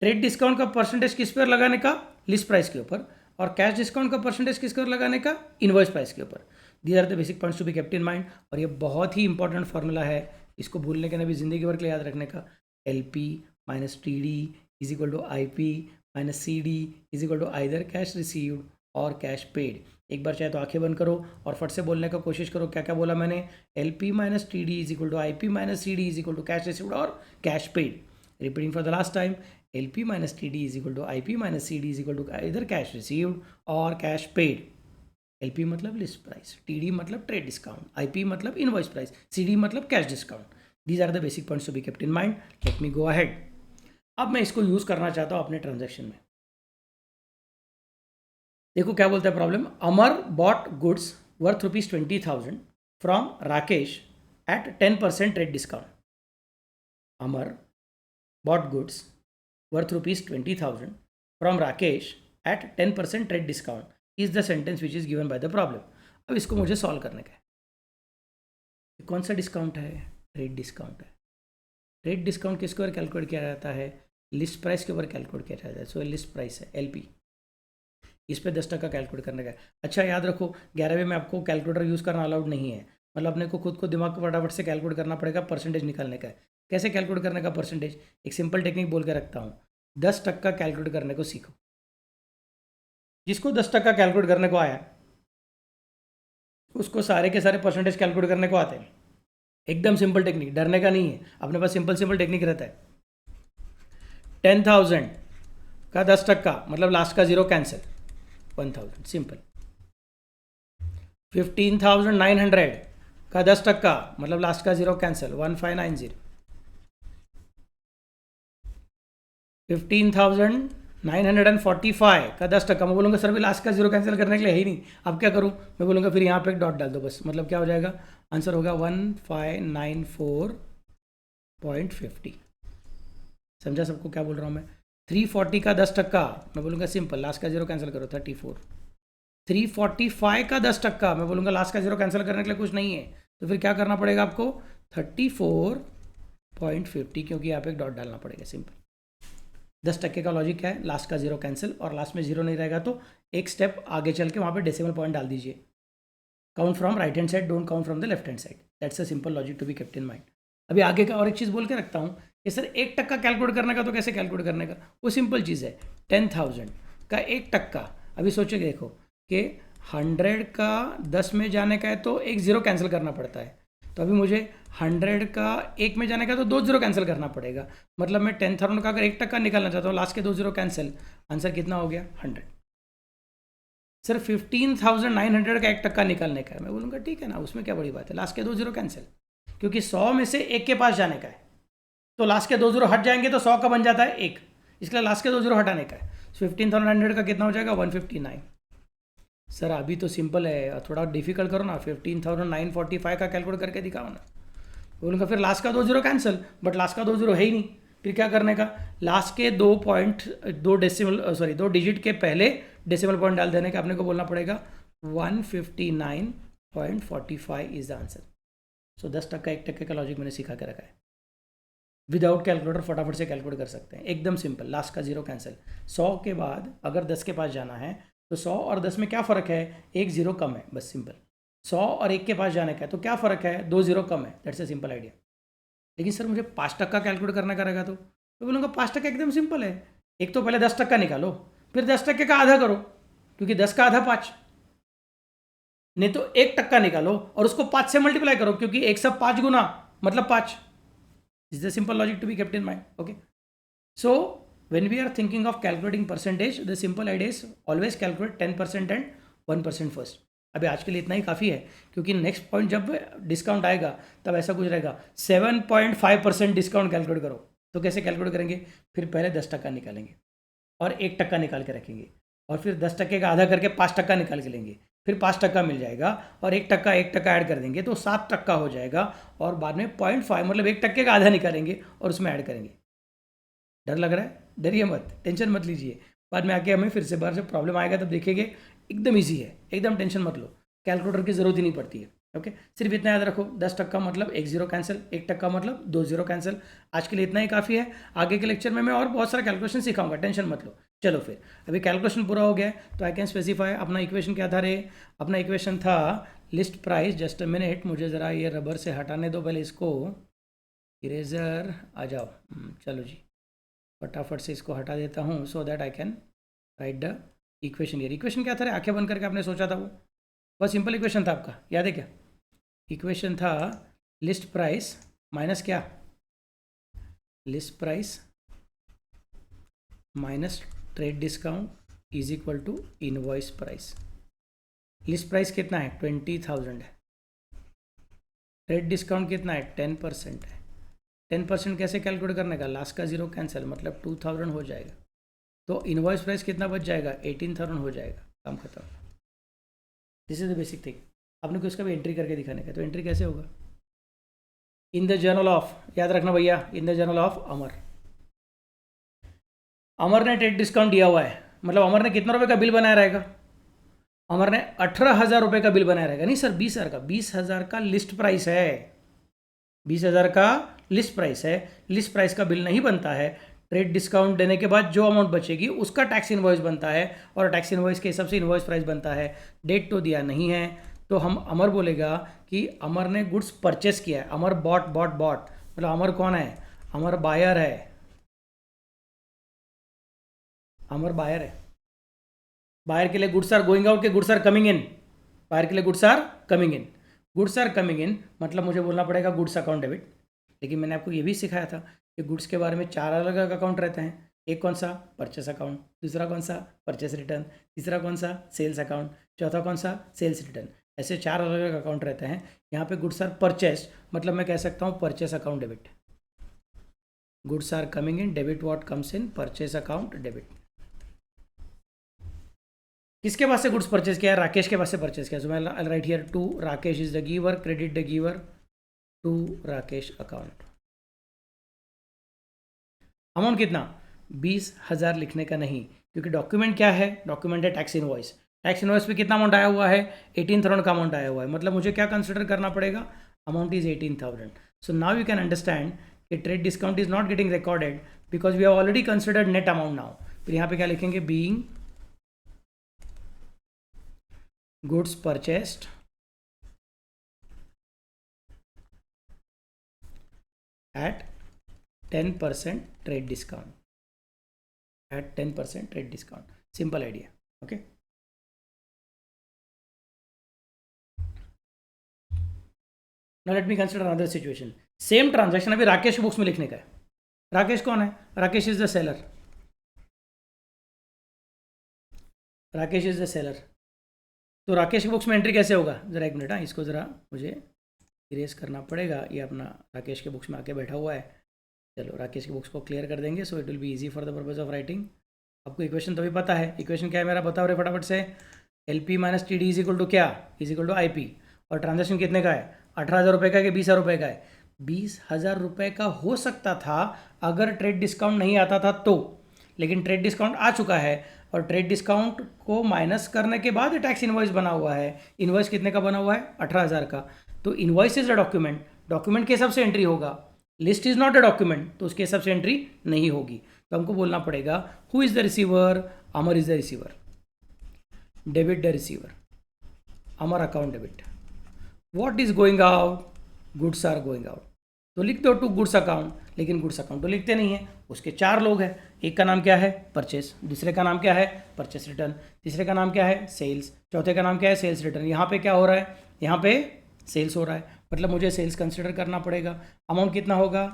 Trade discount का percentage किस पर लगाने का? List price के ऊपर। और cash discount का percentage किस पर लगाने का? इनवॉइस प्राइस के ऊपर। These are the basic points to be kept in mind, और ये बहुत ही इंपॉर्टेंट फॉर्मूला है, इसको भूलने के ना भी जिंदगी भर के लिए याद रखने का। LP minus TD is equal to IP minus CD is equal to either cash received और कैश पेड। एक बार चाहे तो आंखें बंद करो और फट से बोलने का कोशिश करो। क्या क्या बोला मैंने? LP minus TD is equal to IP minus CD is equal to cash received और cash paid. Repeating for the last time, LP minus TD is equal to IP minus CD is equal to either cash received और cash paid. LP मतलब list price, TD मतलब trade discount, IP मतलब invoice price, CD मतलब cash discount. These are the basic points to be kept in mind. Let me go ahead. अब मैं इसको use करना चाहता हूँ अपने ट्रांजेक्शन में। देखो क्या बोलता है problem, Amar bought goods worth ₹20,000 from Rakesh at 10% trade discount. Amar bought goods worth ₹20,000 from Rakesh at 10% trade discount is the sentence which is given by the problem. अब इसको मुझे सॉल्व करने का है। कौन सा डिस्काउंट है? ट्रेड डिस्काउंट है। ट्रेड डिस्काउंट किसके ऊपर कैलकुलेट किया जाता है? लिस्ट प्राइस के ऊपर कैलकुलेट किया जाता है। सो लिस्ट प्राइस है LP, इस पे 10% कैलकुलेट करने का है। अच्छा याद रखो 11वें में आपको कैलकुलेटर यूज़ करना अलाउड नहीं है, मतलब अपने को खुद को दिमाग को फटाफट से कैलकुलेट करना पड़ेगा, परसेंटेज निकालने का है। कैसे कैलकुलेट करने का परसेंटेज? एक सिंपल टेक्निक बोल के रखता हूँ, 10% कैलकुलेट करने को सीखो। जिसको 10% कैलकुलेट करने को आया उसको सारे के सारे परसेंटेज कैलकुलेट करने को आते हैं। एकदम सिंपल टेक्निक, डरने का नहीं है, अपने पास सिंपल सिंपल टेक्निक रहता है। 10,000 का 10% मतलब लास्ट का जीरो कैंसिल, 1,000 सिंपल। 15,900 का 10% मतलब लास्ट का जीरो कैंसिल, 1590। 15,945 का 10%, मैं बोलूँगा सर भी लास्ट का जीरो कैंसिल करने के लिए है ही नहीं, अब क्या करूँ, मैं बोलूँगा फिर यहाँ पे एक डॉट डाल दो बस, मतलब क्या हो जाएगा, आंसर होगा 1594.50। समझा सबको क्या बोल रहा हूँ मैं। 340 का 10%, मैं बोलूँगा सिंपल, लास्ट का जीरो कैंसिल करो, 34। 345 का 10%, मैं बोलूँगा लास्ट का जीरो कैंसिल करने के लिए कुछ नहीं है, तो फिर क्या करना पड़ेगा आपको, 34.50, क्योंकि यहाँ पे एक डॉट डालना पड़ेगा, सिंपल। 10% का लॉजिक क्या है, लास्ट का जीरो कैंसिल, और लास्ट में जीरो नहीं रहेगा तो एक स्टेप आगे चल के वहाँ पे डेसिमल पॉइंट डाल दीजिए। Count from right hand side, don't count from the left hand side, that's a simple logic to be kept in mind. अभी आगे का और एक चीज़ बोल के रखता हूँ कि सर 1% कैलकुलेट करने का, तो कैसे कैलकुलेट करने का, वो सिंपल चीज़ है। 10,000 का 1%, अभी सोचिए देखो कि 100 का 10 में जाने का है तो एक जीरो कैंसिल करना पड़ता है, तो अभी मुझे 100 का 1 में जाने का तो 2 जीरो कैंसिल करना पड़ेगा, मतलब मैं 10,000 का अगर 1% निकालना चाहता हूँ, लास्ट के 2 जीरो कैंसिल, आंसर कितना हो गया, 100। सर 15,900 का 1% निकालने का है, मैं बोलूँगा ठीक है ना, उसमें क्या बड़ी बात है, लास्ट के 2 जीरो कैंसिल, क्योंकि 100 में से एक के पास जाने का है, तो लास्ट के 2 जीरो हट जाएंगे तो 100 का बन जाता है 1, इसलिए लास्ट के 2 जीरो हटाने का है। 15,900 का कितना हो जाएगा, 159। सर अभी तो सिंपल है, थोड़ा डिफिकल्ट करो ना, 15,945 का कैलकुलेट करके दिखाओ ना। बोलूँगा फिर लास्ट का 2 जीरो कैंसिल, बट लास्ट का 2 जीरो है ही नहीं, फिर क्या करने का, लास्ट के 2 डिजिट के पहले डेसिमल पॉइंट डाल देने का, अपने को बोलना पड़ेगा 159.45 इज द आंसर। सो 10% 1% का लॉजिक मैंने सिखा के रखा है, विदाउट कैलकुलेटर फटाफट से कैलकुलेट कर सकते हैं, एकदम सिंपल, लास्ट का जीरो कैंसिल। 100 के बाद अगर 10 के पास जाना है तो 100 और 10 में क्या फ़र्क है, एक जीरो कम है, बस सिंपल। 100 और 1 के पास जाने का है तो क्या फ़र्क है, 2 जीरो कम है, दैट्स ए सिंपल आइडिया। लेकिन सर मुझे 5% कैलकुलेट करना का रहेगा तो मैं बोलूँगा 5% एकदम सिंपल है, एक तो पहले 10% निकालो, फिर 10% का आधा करो, क्योंकि 10 का आधा 5, नहीं तो 1% निकालो और उसको 5 से मल्टीप्लाई करो, क्योंकि 1 सब 5 गुना मतलब 5। This is the simple logic to be kept in mind. Okay. So when we are thinking of calculating percentage, the simple idea is always calculate 10% and 1% first. अभी आज के लिए इतना ही काफ़ी है, क्योंकि नेक्स्ट पॉइंट जब डिस्काउंट आएगा तब ऐसा कुछ रहेगा 7.5% डिस्काउंट कैलकुलेट करो, तो कैसे कैलकुलेट करेंगे, फिर पहले 10% निकालेंगे और 1% निकाल के रखेंगे, और फिर 10% का आधा करके 5% निकाल के लेंगे, फिर 5% मिल जाएगा, और 1% ऐड कर देंगे तो 7% हो जाएगा, और बाद में 0.5 मतलब 1% का आधा निकालेंगे और उसमें ऐड करेंगे। डर लग रहा है, डरिए मत, टेंशन मत लीजिए, बाद में आके हमें फिर से बार जब प्रॉब्लम आएगा तब देखेंगे, एकदम ईजी है, एकदम टेंशन मत लो, कैलकुलेटर की ज़रूरत ही नहीं पड़ती है। ओके, सिर्फ इतना याद रखो, 10% मतलब एक जीरो कैंसिल, 1% मतलब 2 जीरो कैंसिल। आज के लिए इतना ही काफ़ी है, आगे के लेक्चर में मैं और बहुत सारा कैलकुलेशन सिखाऊंगा, टेंशन मत लो। चलो फिर अभी कैलकुलेशन पूरा हो गया है तो आई कैन स्पेसिफाई अपना इक्वेशन क्या था रे, अपना इक्वेशन था list price, just a minute, मुझे ज़रा ये रबर से हटाने दो पहले इसको, इरेजर आ जाओ, चलो जी फटाफट से इसको हटा देता हूँ so that I can write the equation. ये इक्वेशन क्या था रे, आंखें बंद करके आपने सोचा था वो, बहुत सिंपल इक्वेशन था आपका, याद है क्या, इक्वेशन था लिस्ट प्राइस माइनस क्या, list price minus trade discount is equal to invoice price. List price कितना है, 20,000 है, ट्रेड डिस्काउंट कितना है, 10% है। 10% कैसे कैलकुलेट करने का, लास्ट का जीरो कैंसिल मतलब 2,000 हो जाएगा, तो इनवॉइस प्राइस कितना बच जाएगा, 18,000 हो जाएगा, काम खत्म। This is the basic thing. आपने को इसका भी एंट्री करके दिखाने का, तो एंट्री कैसे होगा, इन द जर्नल ऑफ, याद रखना भैया, इन द जर्नल ऑफ अमर। अमर ने ट्रेड डिस्काउंट दिया हुआ है, मतलब अमर ने कितना रुपए का बिल बनाया रहेगा, अमर ने 18,000 रुपये का बिल बनाया रहेगा, नहीं सर 20,000 का, 20,000 का लिस्ट प्राइस है, 20,000 का लिस्ट प्राइस है, लिस्ट प्राइस का बिल नहीं बनता है, ट्रेड डिस्काउंट देने के बाद जो अमाउंट बचेगी उसका टैक्स इनवॉइस बनता है, और टैक्स इनवॉइस के हिसाब से इनवॉइस प्राइस बनता है। डेट तो दिया नहीं है, तो हम अमर बोलेगा कि अमर ने गुड्स परचेस किया है, अमर बॉट बॉट बॉट, मतलब अमर कौन है, अमर बायर है, अमर बायर है, बायर के लिए गुड्स आर गोइंग आउट के गुड्स आर कमिंग इन, बाहर के लिए goods are coming in, goods are coming in मतलब मुझे बोलना पड़ेगा गुड्स अकाउंट डेबिट। लेकिन मैंने आपको ये भी सिखाया था कि गुड्स के बारे में 4 अलग अलग अकाउंट रहते हैं। एक कौन सा, परचेस अकाउंट, दूसरा कौन सा, परचेस रिटर्न, तीसरा कौन सा, सेल्स अकाउंट, चौथा कौन सा, सेल्स रिटर्न। ऐसे 4 अलग अलग अकाउंट रहते हैं। यहाँ पे गुड्स आर परचेस्ड मतलब मैं कह सकता हूँ purchase account debit. Goods are coming in, debit what comes in, purchase account debit. किसके पास से गुड्स परचेस किया है, राकेश के पास से परचेस किया। सो मैं right here to Rakesh is the giver, credit the giver to Rakesh account. Amount कितना, 20,000 लिखने का नहीं, क्योंकि डॉक्यूमेंट क्या है, डॉक्यूमेंट है टैक्स इनवॉइस। टैक्स इनवॉइस पे कितना अमाउंट आया हुआ है, 18,000 का अमाउंट आया हुआ है। मतलब मुझे क्या कंसिडर करना पड़ेगा, amount is 18,000। So now you can understand कि trade discount is not getting recorded because we have already considered net amount now. फिर यहाँ पे क्या लिखेंगे, being goods purchased at 10% trade discount, at 10% trade discount. Simple idea. Okay. Now let me consider another situation. Same transaction अभी Rakesh books में लिखने का है। राकेश कौन है, Rakesh is the seller, Rakesh is the seller. तो राकेश की बुक्स में एंट्री कैसे होगा, जरा एक मिनट, हाँ इसको जरा मुझे इरेज करना पड़ेगा। ये अपना राकेश के बुक्स में आके बैठा हुआ है। चलो राकेश की बुक्स को क्लियर कर देंगे, so it will be easy for the purpose of writing. आपको इक्वेशन तो भी पता है, इक्वेशन क्या है मेरा, बताओ रे फटाफट से। LP minus TD is equal to क्या, इज इक्वल टू IP। और ट्रांजेक्शन कितने का है, 18,000 रुपये का कि 20,000 रुपये का है। 20,000 रुपये का हो सकता था अगर ट्रेड डिस्काउंट नहीं आता था तो, लेकिन ट्रेड डिस्काउंट आ चुका है और ट्रेड डिस्काउंट को माइनस करने के बाद टैक्स इनवॉइस बना हुआ है। इनवॉइस कितने का बना हुआ है, 18,000 का। तो invoice is a document, document के हिसाब से एंट्री होगा। List is not a document, तो उसके हिसाब से एंट्री नहीं होगी। तो हमको बोलना पड़ेगा who is the receiver, Amar is the receiver, debit the receiver, Amar account debit. What is going out, goods are going out. तो लिख दो टू गुड्स अकाउंट, लेकिन गुड्स अकाउंट तो लिखते नहीं है। उसके 4 लोग हैं, एक का नाम क्या है, परचेस, दूसरे का नाम क्या है, परचेस रिटर्न, तीसरे का नाम क्या है, सेल्स, चौथे का नाम क्या है, सेल्स रिटर्न। यहाँ पे क्या हो रहा है, यहाँ पे सेल्स हो रहा है, मतलब मुझे सेल्स कंसिडर करना पड़ेगा। अमाउंट कितना होगा,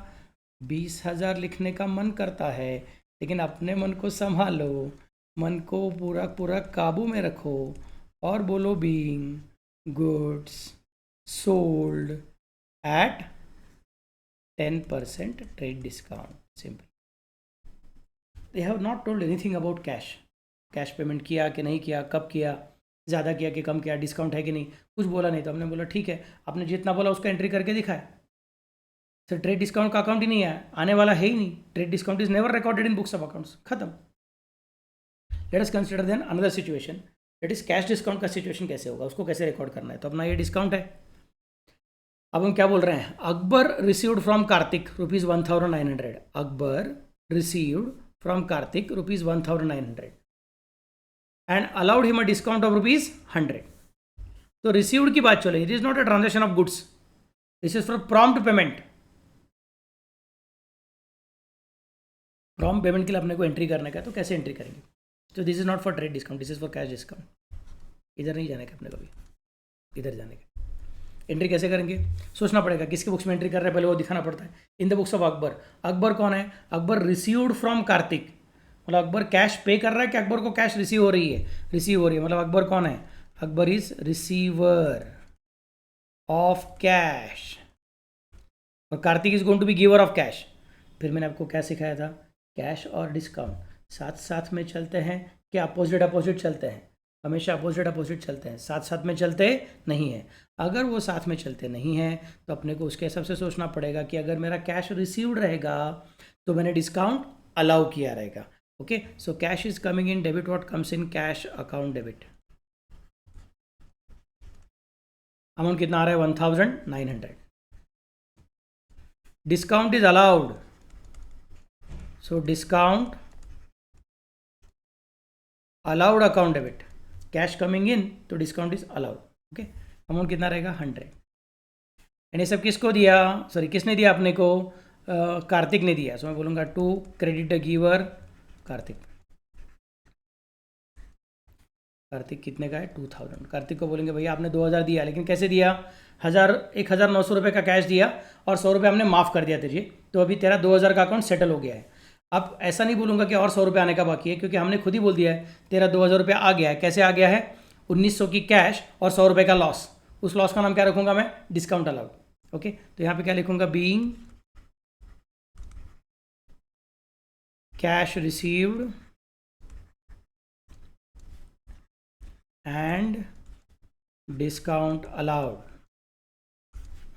20,000 लिखने का मन करता है, लेकिन अपने मन को संभालो, मन को पूरा पूरा काबू में रखो और बोलो being goods sold at 10% trade discount. Simple. They have not told anything about cash. Cash payment किया कि नहीं किया, कब किया, ज़्यादा किया कि कम किया, डिस्काउंट है कि नहीं, कुछ बोला नहीं। तो हमने बोला ठीक है, आपने जितना बोला उसका एंट्री करके दिखाया। सर ट्रेड डिस्काउंट का अकाउंट ही नहीं है, आने वाला है ही नहीं। Trade discount is never recorded in books of accounts, खत्म। Let us consider then another situation, that is cash discount का सिचुएशन कैसे होगा, उसको कैसे रिकॉर्ड करना है। तो अपना ये डिस्काउंट है। अब हम क्या बोल रहे हैं, Akbar received from Kartik ₹1,900। Akbar received from Kartik ₹1,900 and allowed him a discount of ₹100। तो रिसीव्ड की बात चले, it is not a transaction of goods, this is for prompt payment. Prompt payment के लिए अपने को एंट्री करने का है, तो कैसे एंट्री करेंगे। तो this is not for trade discount, this is for cash discount. इधर नहीं जाने का अपने को भी, इधर जाने का। एंट्री कैसे करेंगे, सोचना पड़ेगा किसके बुक्स में एंट्री कर रहे हैं, पहले वो दिखाना पड़ता है। In the books of Akbar, Akbar कौन है, अकबर रिसीव्ड फ्रॉम कार्तिक, मतलब अकबर कैश पे कर रहा है कि अकबर को कैश रिसीव हो रही है, रिसीव हो रही है। मतलब अकबर कौन है, Akbar is receiver of cash और Kartik is going to be giver of cash. फिर मैंने आपको क्या सिखाया था, कैश और डिस्काउंट साथ साथ में चलते हैं क्या, अपोजिट अपोजिट चलते हैं, हमेशा अपोजिट अपोजिट चलते हैं, साथ साथ में चलते नहीं हैं। अगर वो साथ में चलते नहीं हैं तो अपने को उसके हिसाब से सोचना पड़ेगा कि अगर मेरा कैश रिसीव्ड रहेगा तो मैंने डिस्काउंट अलाउ किया रहेगा। Okay, so cash is coming in, debit what comes in, cash account debit. Amount कितना आ रहा है, 1,900। Discount is allowed, so discount allowed account debit, cash coming in तो discount is allowed. Okay, amount कितना रहेगा, 100। And ये सब किसको दिया, सॉरी किसने दिया अपने को, कार्तिक ने दिया। सो मैं बोलूँगा to credit the giver Kartik. Kartik कितने का है 2000। कार्तिक को बोलेंगे भैया आपने 2000 दिया, लेकिन कैसे दिया, 1900 रुपये का कैश दिया और 100 रुपये हमने माफ़ कर दिया तुझे, तो अभी तेरा 2000 का अकाउंट सेटल हो गया है। अब ऐसा नहीं बोलूँगा कि और 100 रुपये आने का बाकी है, क्योंकि हमने खुद ही बोल दिया है तेरा 2000 रुपये आ गया है। कैसे आ गया है, 1900 की कैश और 100 रुपये का लॉस। उस लॉस का नाम क्या रखूँगा मैं, डिस्काउंट अलाउड। ओके, तो यहाँ पे क्या लिखूँगा, being cash received and discount allowed.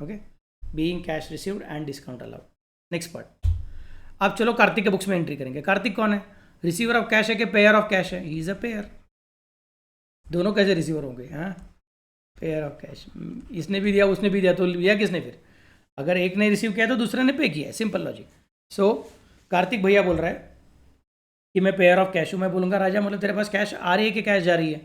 Okay, being cash received and discount allowed. Next part, अब चलो कार्तिक के बुक्स में एंट्री करेंगे। कार्तिक कौन है, रिसीवर ऑफ कैश है कि पेयर ऑफ कैश है, ही इज अ पेयर। दोनों कैसे रिसीवर होंगे, हाँ, पेयर ऑफ कैश। इसने भी दिया उसने भी दिया, तो लिया किसने फिर, अगर एक ने रिसीव किया तो दूसरे ने पे किया, सिंपल लॉजिक। सो कार्तिक भैया बोल रहा है कि मैं पेयर ऑफ कैश हूँ। मैं बोलूँगा राजा मतलब तेरे पास कैश आ रही है कि कैश जा रही है।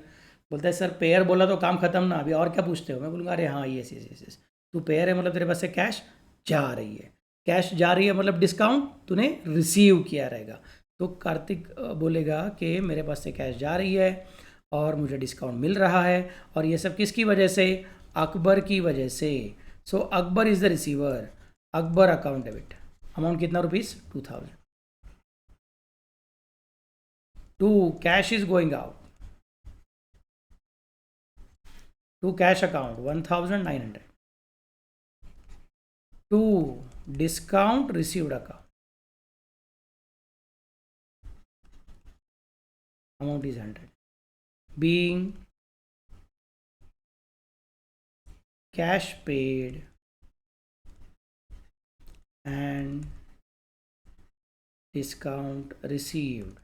बोलता है सर पेयर बोला तो काम खत्म ना, अभी और क्या पूछते हो। मैं बोलूँगा अरे हाँ यस यस यस यस, तू पेयर है मतलब तेरे पास से कैश जा रही है। कैश जा रही है मतलब डिस्काउंट तूने रिसीव किया रहेगा। तो कार्तिक बोलेगा कि मेरे पास से कैश जा रही है और मुझे डिस्काउंट मिल रहा है, और ये सब किसकी वजह से, अकबर की वजह से। So Akbar is the receiver, Akbar account debit. Amount कितना, rupees 2000। To cash is going out to cash account 1900, to discount received account amount is 100, being cash paid and discount received।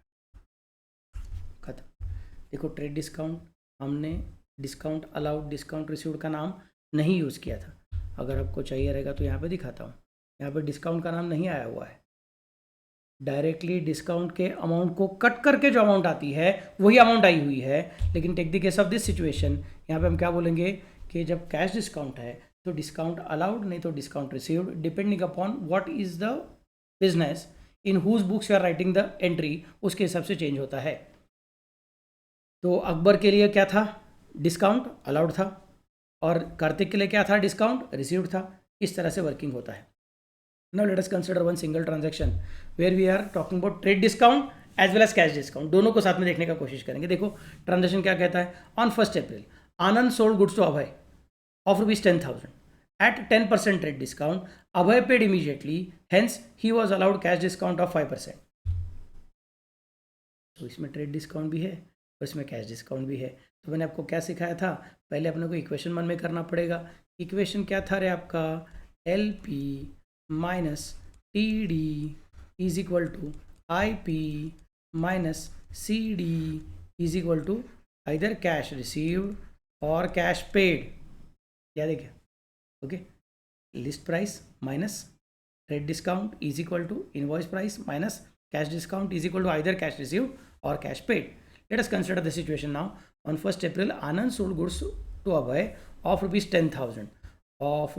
खत्म। देखो ट्रेड डिस्काउंट हमने डिस्काउंट अलाउड डिस्काउंट रिसीव्ड का नाम नहीं use किया था। अगर आपको चाहिए रहेगा तो यहाँ पे दिखाता हूँ, यहाँ पे डिस्काउंट का नाम नहीं आया हुआ है। डायरेक्टली डिस्काउंट के अमाउंट को कट करके जो अमाउंट आती है वही अमाउंट आई हुई है। लेकिन take the case of this situation, यहाँ पे हम क्या बोलेंगे कि जब कैश डिस्काउंट है तो डिस्काउंट अलाउड, नहीं तो discount received, depending upon what is the business in whose books you are writing the entry, उसके हिसाब से चेंज होता है। तो अकबर के लिए क्या था, डिस्काउंट अलाउड था, और कार्तिक के लिए क्या था, डिस्काउंट रिसीव्ड था। इस तरह से वर्किंग होता है। Now let us consider one single transaction where we are talking about trade discount as well as cash discount, दोनों को साथ में देखने का कोशिश करेंगे। देखो ट्रांजैक्शन क्या कहता है, on 1 April Anand sold goods to Abhay of ₹10,000 at 10% trade discount. Abhay paid immediately, hence he was allowed cash discount of 5%. तो इसमें ट्रेड डिस्काउंट भी है और इसमें कैश डिस्काउंट भी है। तो मैंने आपको क्या सिखाया था, पहले अपने को इक्वेशन मन में करना पड़ेगा। इक्वेशन क्या था रे आपका, LP minus TD is equal to IP minus CD is equal to either cash received और कैश पेड। क्या देखें, okay, list price minus trade discount is equal to invoice price minus cash discount is equal to either cash received or cash paid. Let us consider the situation now. On 1st April, Anand sold goods to Abhay of ₹10,000. Of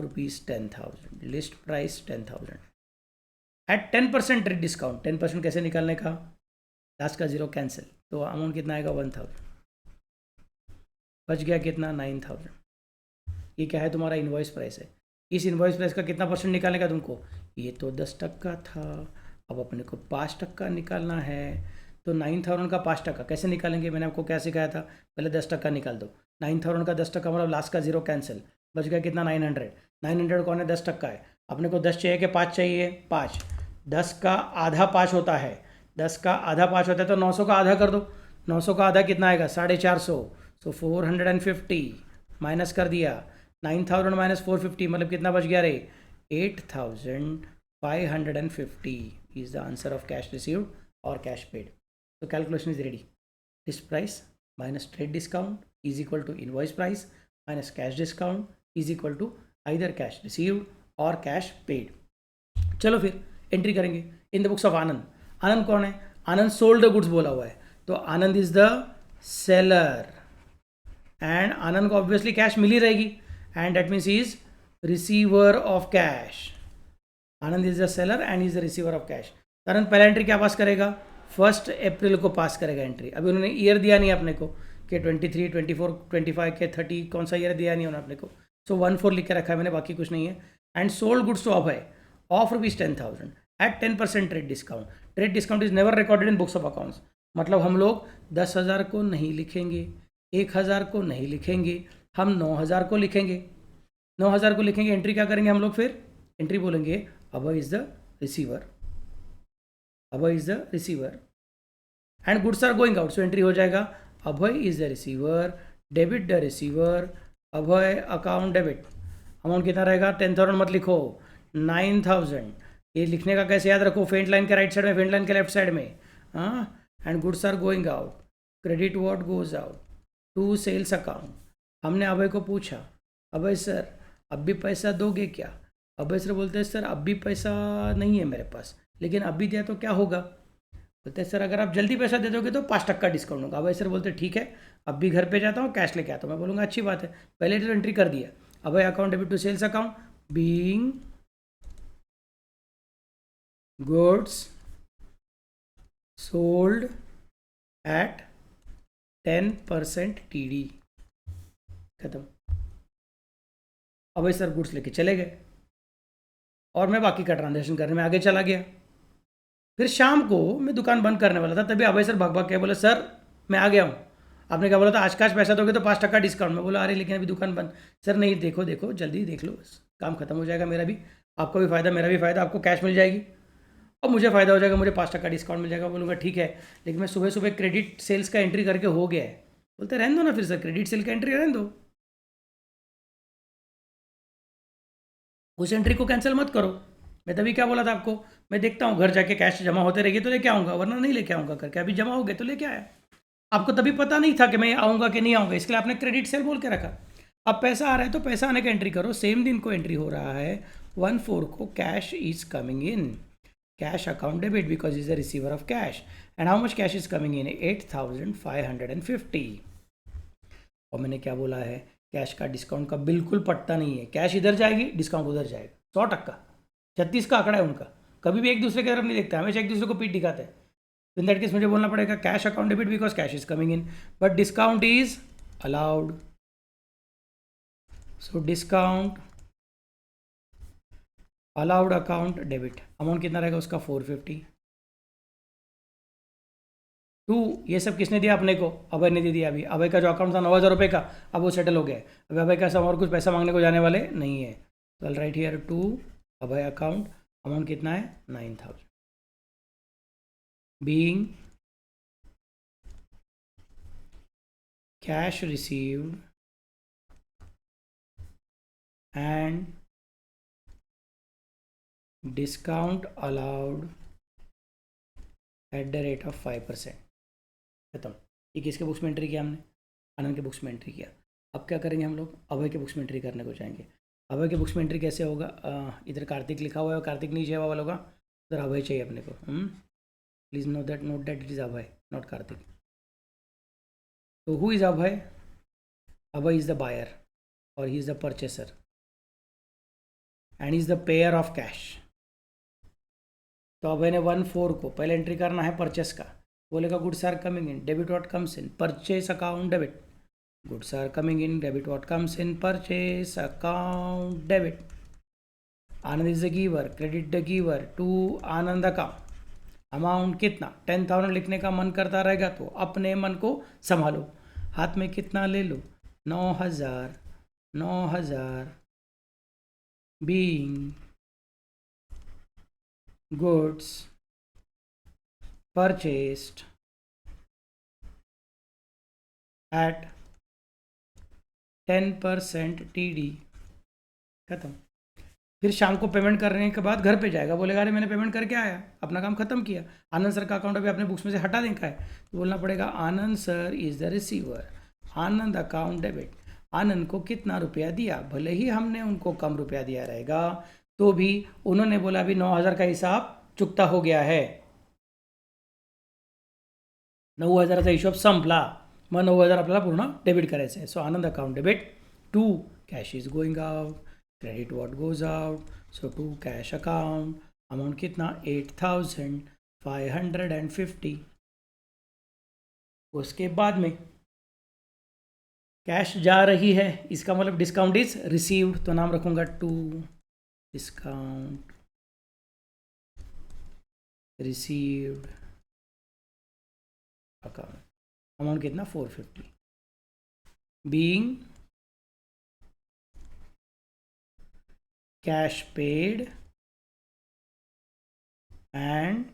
₹10,000. List price 10,000. At 10% trade discount. 10% कैसे निकालने का? Last का zero cancel, तो amount कितना आएगा 1000। बच गया कितना 9000। ये क्या है, तुम्हारा इनवॉइस प्राइस है। इस इनवॉइस प्राइस का कितना परसेंट निकालने का तुमको, ये तो 10% था, अब अपने को 5% निकालना है। तो 9000 का 5% कैसे निकालेंगे, मैंने आपको क्या सिखाया था, पहले 10% निकाल दो। 9000 का 10% मतलब लास्ट का जीरो कैंसिल, बच गया कितना 900। 900 कौन है, 10% है। अपने को 10 चाहिए कि 5 चाहिए, 5। 10 का आधा 5 होता है, 10 का आधा 5 होता है, तो 900 का आधा कर दो। 900 का आधा कितना आएगा 450, सो 450 माइनस कर दिया। 9000 माइनस 450 मतलब कितना बच गया रे, 8550 is the answer of cash received और cash paid. So calculation is ready. List price minus trade discount is equal to invoice price minus cash discount is equal to either cash received or cash paid. चलो फिर entry करेंगे in the books of आनंद। आनंद कौन है, आनंद sold the goods बोला हुआ है, तो Anand is the seller and Anand को ऑब्वियसली कैश मिल ही रहेगी and that means is receiver of cash. Anand is the seller and is the receiver of cash. Anand पहला एंट्री क्या पास करेगा, 1 अप्रैल को पास करेगा एंट्री। अभी उन्होंने ईयर दिया नहीं अपने को, कि 23, 24, 25 के 30 कौन सा ईयर दिया नहीं होना अपने को. सो 14 लिख के रखा है मैंने, बाकी कुछ नहीं है. And sold goods to Abhay of ₹10,000 at 10% trade discount. Trade discount is never recorded in books of accounts. मतलब हम लोग 10,000 को नहीं लिखेंगे, 1,000 को नहीं लिखेंगे, हम 9,000 को लिखेंगे. 9,000 को लिखेंगे. एंट्री क्या करेंगे हम लोग फिर? एंट्री बोलेंगे Abhay is the receiver. Abhay is the receiver and goods are going out. So entry हो जाएगा Abhay is the receiver, debit the receiver, Abhay account debit. Amount कितना रहेगा? 10,000 मत लिखो, 9,000. ये लिखने का कैसे याद रखो? फेंट लाइन के राइट साइड में, फेंट लाइन के लेफ्ट साइड में. हाँ. And goods are going out. Credit what goes out to sales account. हमने अभय को पूछा, अभय सर अब भी पैसा दोगे क्या? अभय सर बोलते हैं सर अब भी पैसा नहीं है मेरे पास, लेकिन अब भी दिया तो क्या होगा? बोलते हैं सर अगर आप जल्दी पैसा दे दोगे तो 5% डिस्काउंट होगा. अभय सर बोलते ठीक है, अब भी घर पे जाता हूँ, कैश लेके आता हूँ. मैं बोलूँगा अच्छी बात है, पहले तो एंट्री कर दिया. Abhay account debit to sales account being goods sold at 10% TD. खत्म. अभय सर गुड्स लेके चले गए और मैं बाकी का ट्रांजेक्शन करने में आगे चला गया. फिर शाम को मैं दुकान बंद करने वाला था, तभी अभय सर भाग भाग के बोले सर मैं आ गया हूँ. आपने क्या बोला था? आज कैश पैसा दोगे तो 5% डिस्काउंट. में बोला अरे लेकिन अभी दुकान बंद. सर नहीं, देखो देखो जल्दी देख लो, बस काम खत्म हो जाएगा. मेरा भी, आपको भी फ़ायदा, मेरा भी फ़ायदा. आपको कैश मिल जाएगी और मुझे फ़ायदा हो जाएगा, मुझे 5% डिस्काउंट मिल जाएगा. बोलूँगा ठीक है, लेकिन मैं सुबह सुबह क्रेडिट सेल्स का एंट्री करके हो गया है. बोलते रहने दो ना फिर सर, क्रेडिट सेल का एंट्री रहने दो, उस एंट्री को कैंसिल मत करो. मैं तभी क्या बोला था आपको, मैं देखता हूँ घर जाके कैश जमा होते रहेंगे तो लेके आऊँगा, वरना नहीं लेके आऊँगा करके. अभी जमा हो गए तो लेके आया. आपको तभी पता नहीं था कि मैं आऊँगा कि नहीं आऊँगा, इसके लिए आपने क्रेडिट सेल बोल के रखा. अब पैसा आ रहा है तो पैसा आने का एंट्री करो. सेम दिन को एंट्री हो रहा है 1/4 को, cash is coming in, cash account debit because is the receiver of cash. And how much cash is coming इन? 8,550. और मैंने क्या बोला है? कैश का डिस्काउंट का बिल्कुल पट्टा नहीं है. कैश इधर जाएगी, डिस्काउंट उधर जाएगा. 100%. 36 का आंकड़ा है उनका. कभी भी एक दूसरे की तरफ नहीं देखता, हमेशा एक दूसरे को पीठ दिखाते हैं. इन दैट केस मुझे बोलना पड़ेगा cash account debit because cash is coming in, but discount is allowed. So discount allowed account debit. Amount कितना रहेगा उसका? 450. 2 ये सब किसने दिया अपने को? अभय ने दे दिया. अभी अभय का जो अकाउंट था 9,000 रुपये का, अब वो सेटल हो गया है. अभी अभय का सब और कुछ पैसा मांगने को जाने वाले नहीं है. तो I write here 2 Abhay account. Amount कितना है? 9,000. Being cash received and discount allowed at the rate of 5%. खत्म. ये किसके बुक्स में एंट्री किया हमने? आनंद के बुक्स में एंट्री किया. अब क्या करेंगे हम लोग? अभय के बुक्स में एंट्री करने को जाएंगे. अभय के बुक्स में एंट्री कैसे होगा? इधर कार्तिक लिखा हुआ है, कार्तिक नहीं चाहिए वाला होगा, इधर अभय चाहिए अपने को. Please note that it is Abhay, not Kartik. तो who is Abhay? Abhay is the buyer और he is the purchaser and is the payer of cash. तो अभय ने 1/4 को पहले एंट्री करना है परचेस का. बोलेगा goods are coming in, debit what comes in, purchase account debit. Goods are coming in, debit what comes in, purchase account debit. Anand is the giver, credit the giver to Anand account. Amount कितना? 10,000 लिखने का मन करता रहेगा तो अपने मन को संभालो. हाथ में कितना ले लो? 9,000. 9,000 being goods purchased at 10% TD. खत्म. फिर शाम को पेमेंट करने के बाद घर पे जाएगा, बोलेगा अरे मैंने पेमेंट करके आया, अपना काम खत्म किया. आनंद सर का अकाउंट अभी अपने बुक्स में से हटा देना है, तो बोलना पड़ेगा Anand sir is the receiver, Anand account debit. Anand को कितना रुपया दिया? भले ही हमने उनको कम रुपया दिया रहेगा तो भी उन्होंने बोला अभी 9,000 का हिसाब चुकता हो गया है. 9,000चा हिशोब संपला, मग 9,000 आपल्याला पूर्ण डेबिट करायचं आहे. So Anand account debit to cash is going out, credit what goes out. So to cash account. Amount कितना? 8,550. उसके बाद में कैश जा रही है, इसका मतलब डिस्काउंट इज रिसीव्ड, तो नाम रखूंगा to discount received account. Amount कितना 450 being cash paid and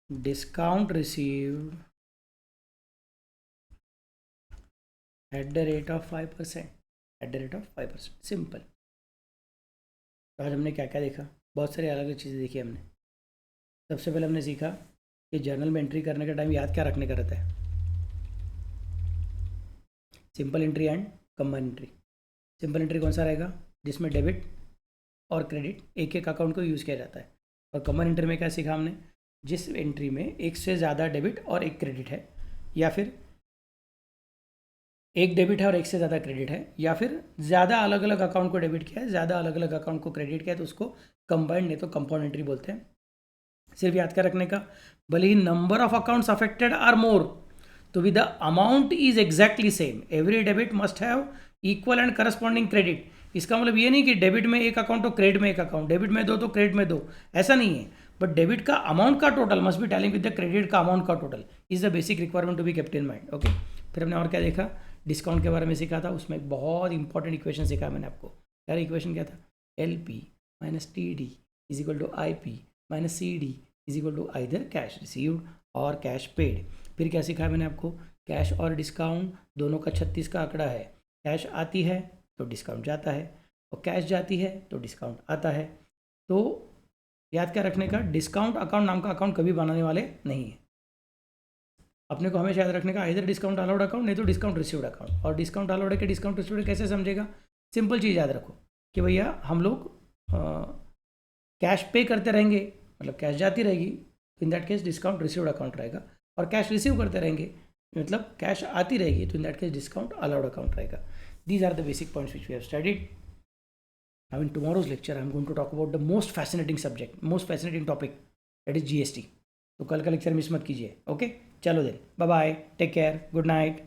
discount received at the rate of 5%, at the rate of 5%, simple. तो आज हमने क्या क्या देखा, बहुत सारी अलग अलग चीज़ें देखी हमने। सबसे पहले हमने सीखा कि जर्नल में एंट्री करने का टाइम याद क्या रखने का रहता है, simple entry and combine entry. Simple entry कौन सा रहेगा, जिसमें डेबिट और क्रेडिट एक एक अकाउंट को यूज़ किया जाता है। और कंबाइन एंट्री में क्या सीखा हमने, जिस एंट्री में एक से ज़्यादा डेबिट और एक क्रेडिट है, या फिर एक डेबिट है और एक से ज़्यादा क्रेडिट है, या फिर ज़्यादा अलग अलग अकाउंट को डेबिट किया है, ज़्यादा अलग अलग अकाउंट को क्रेडिट किया है, तो उसको कंबाइंड नहीं तो कंपाउंड एंट्री बोलते हैं। सिर्फ याद कर रखने का, भले ही number of accounts affected are more, तो with the amount is exactly same, every debit must have equal and corresponding credit. इसका मतलब ये नहीं कि डेबिट में एक अकाउंट तो क्रेडिट में एक अकाउंट, डेबिट में दो तो क्रेडिट में दो, ऐसा नहीं है। बट डेबिट का अमाउंट का total must be tallying with the credit का अमाउंट का total, is the basic requirement to be kept in mind. Okay, फिर हमने और क्या देखा, डिस्काउंट के बारे में सीखा था, उसमें एक बहुत इंपॉर्टेंट इक्वेशन सीखा मैंने आपको। यार इक्वेशन क्या था, L P minus T D is equal to I P minus C D is equal to either cash received और कैश पेड। फिर क्या सीखा मैंने आपको, कैश और डिस्काउंट दोनों का 36 का आंकड़ा है। कैश आती है तो डिस्काउंट जाता है, और कैश जाती है तो डिस्काउंट आता है। तो याद क्या रखने का, डिस्काउंट अकाउंट नाम का अकाउंट कभी बनाने वाले नहीं है। अपने को हमेशा याद रखने का, इधर डिस्काउंट अलाउड अकाउंट नहीं तो डिस्काउंट रिसीव्ड अकाउंट। और डिस्काउंट अलाउड है कि डिस्काउंट रिसीव्ड कैसे समझेगा, सिंपल चीज़ याद रखो कि भैया हम लोग कैश पे करते रहेंगे, मतलब कैश जाती रहेगी, तो in that case discount received account रहेगा। और कैश रिसीव करते रहेंगे, मतलब कैश आती रहेगी, तो in that case discount allowed account रहेगा। These are the basic points which we have studied. Now in tomorrow's lecture, I'm going to talk about the most fascinating subject, most fascinating topic, that is GST. तो कल का lecture miss मत कीजिए। Okay, चलो then, bye bye, take care, good night.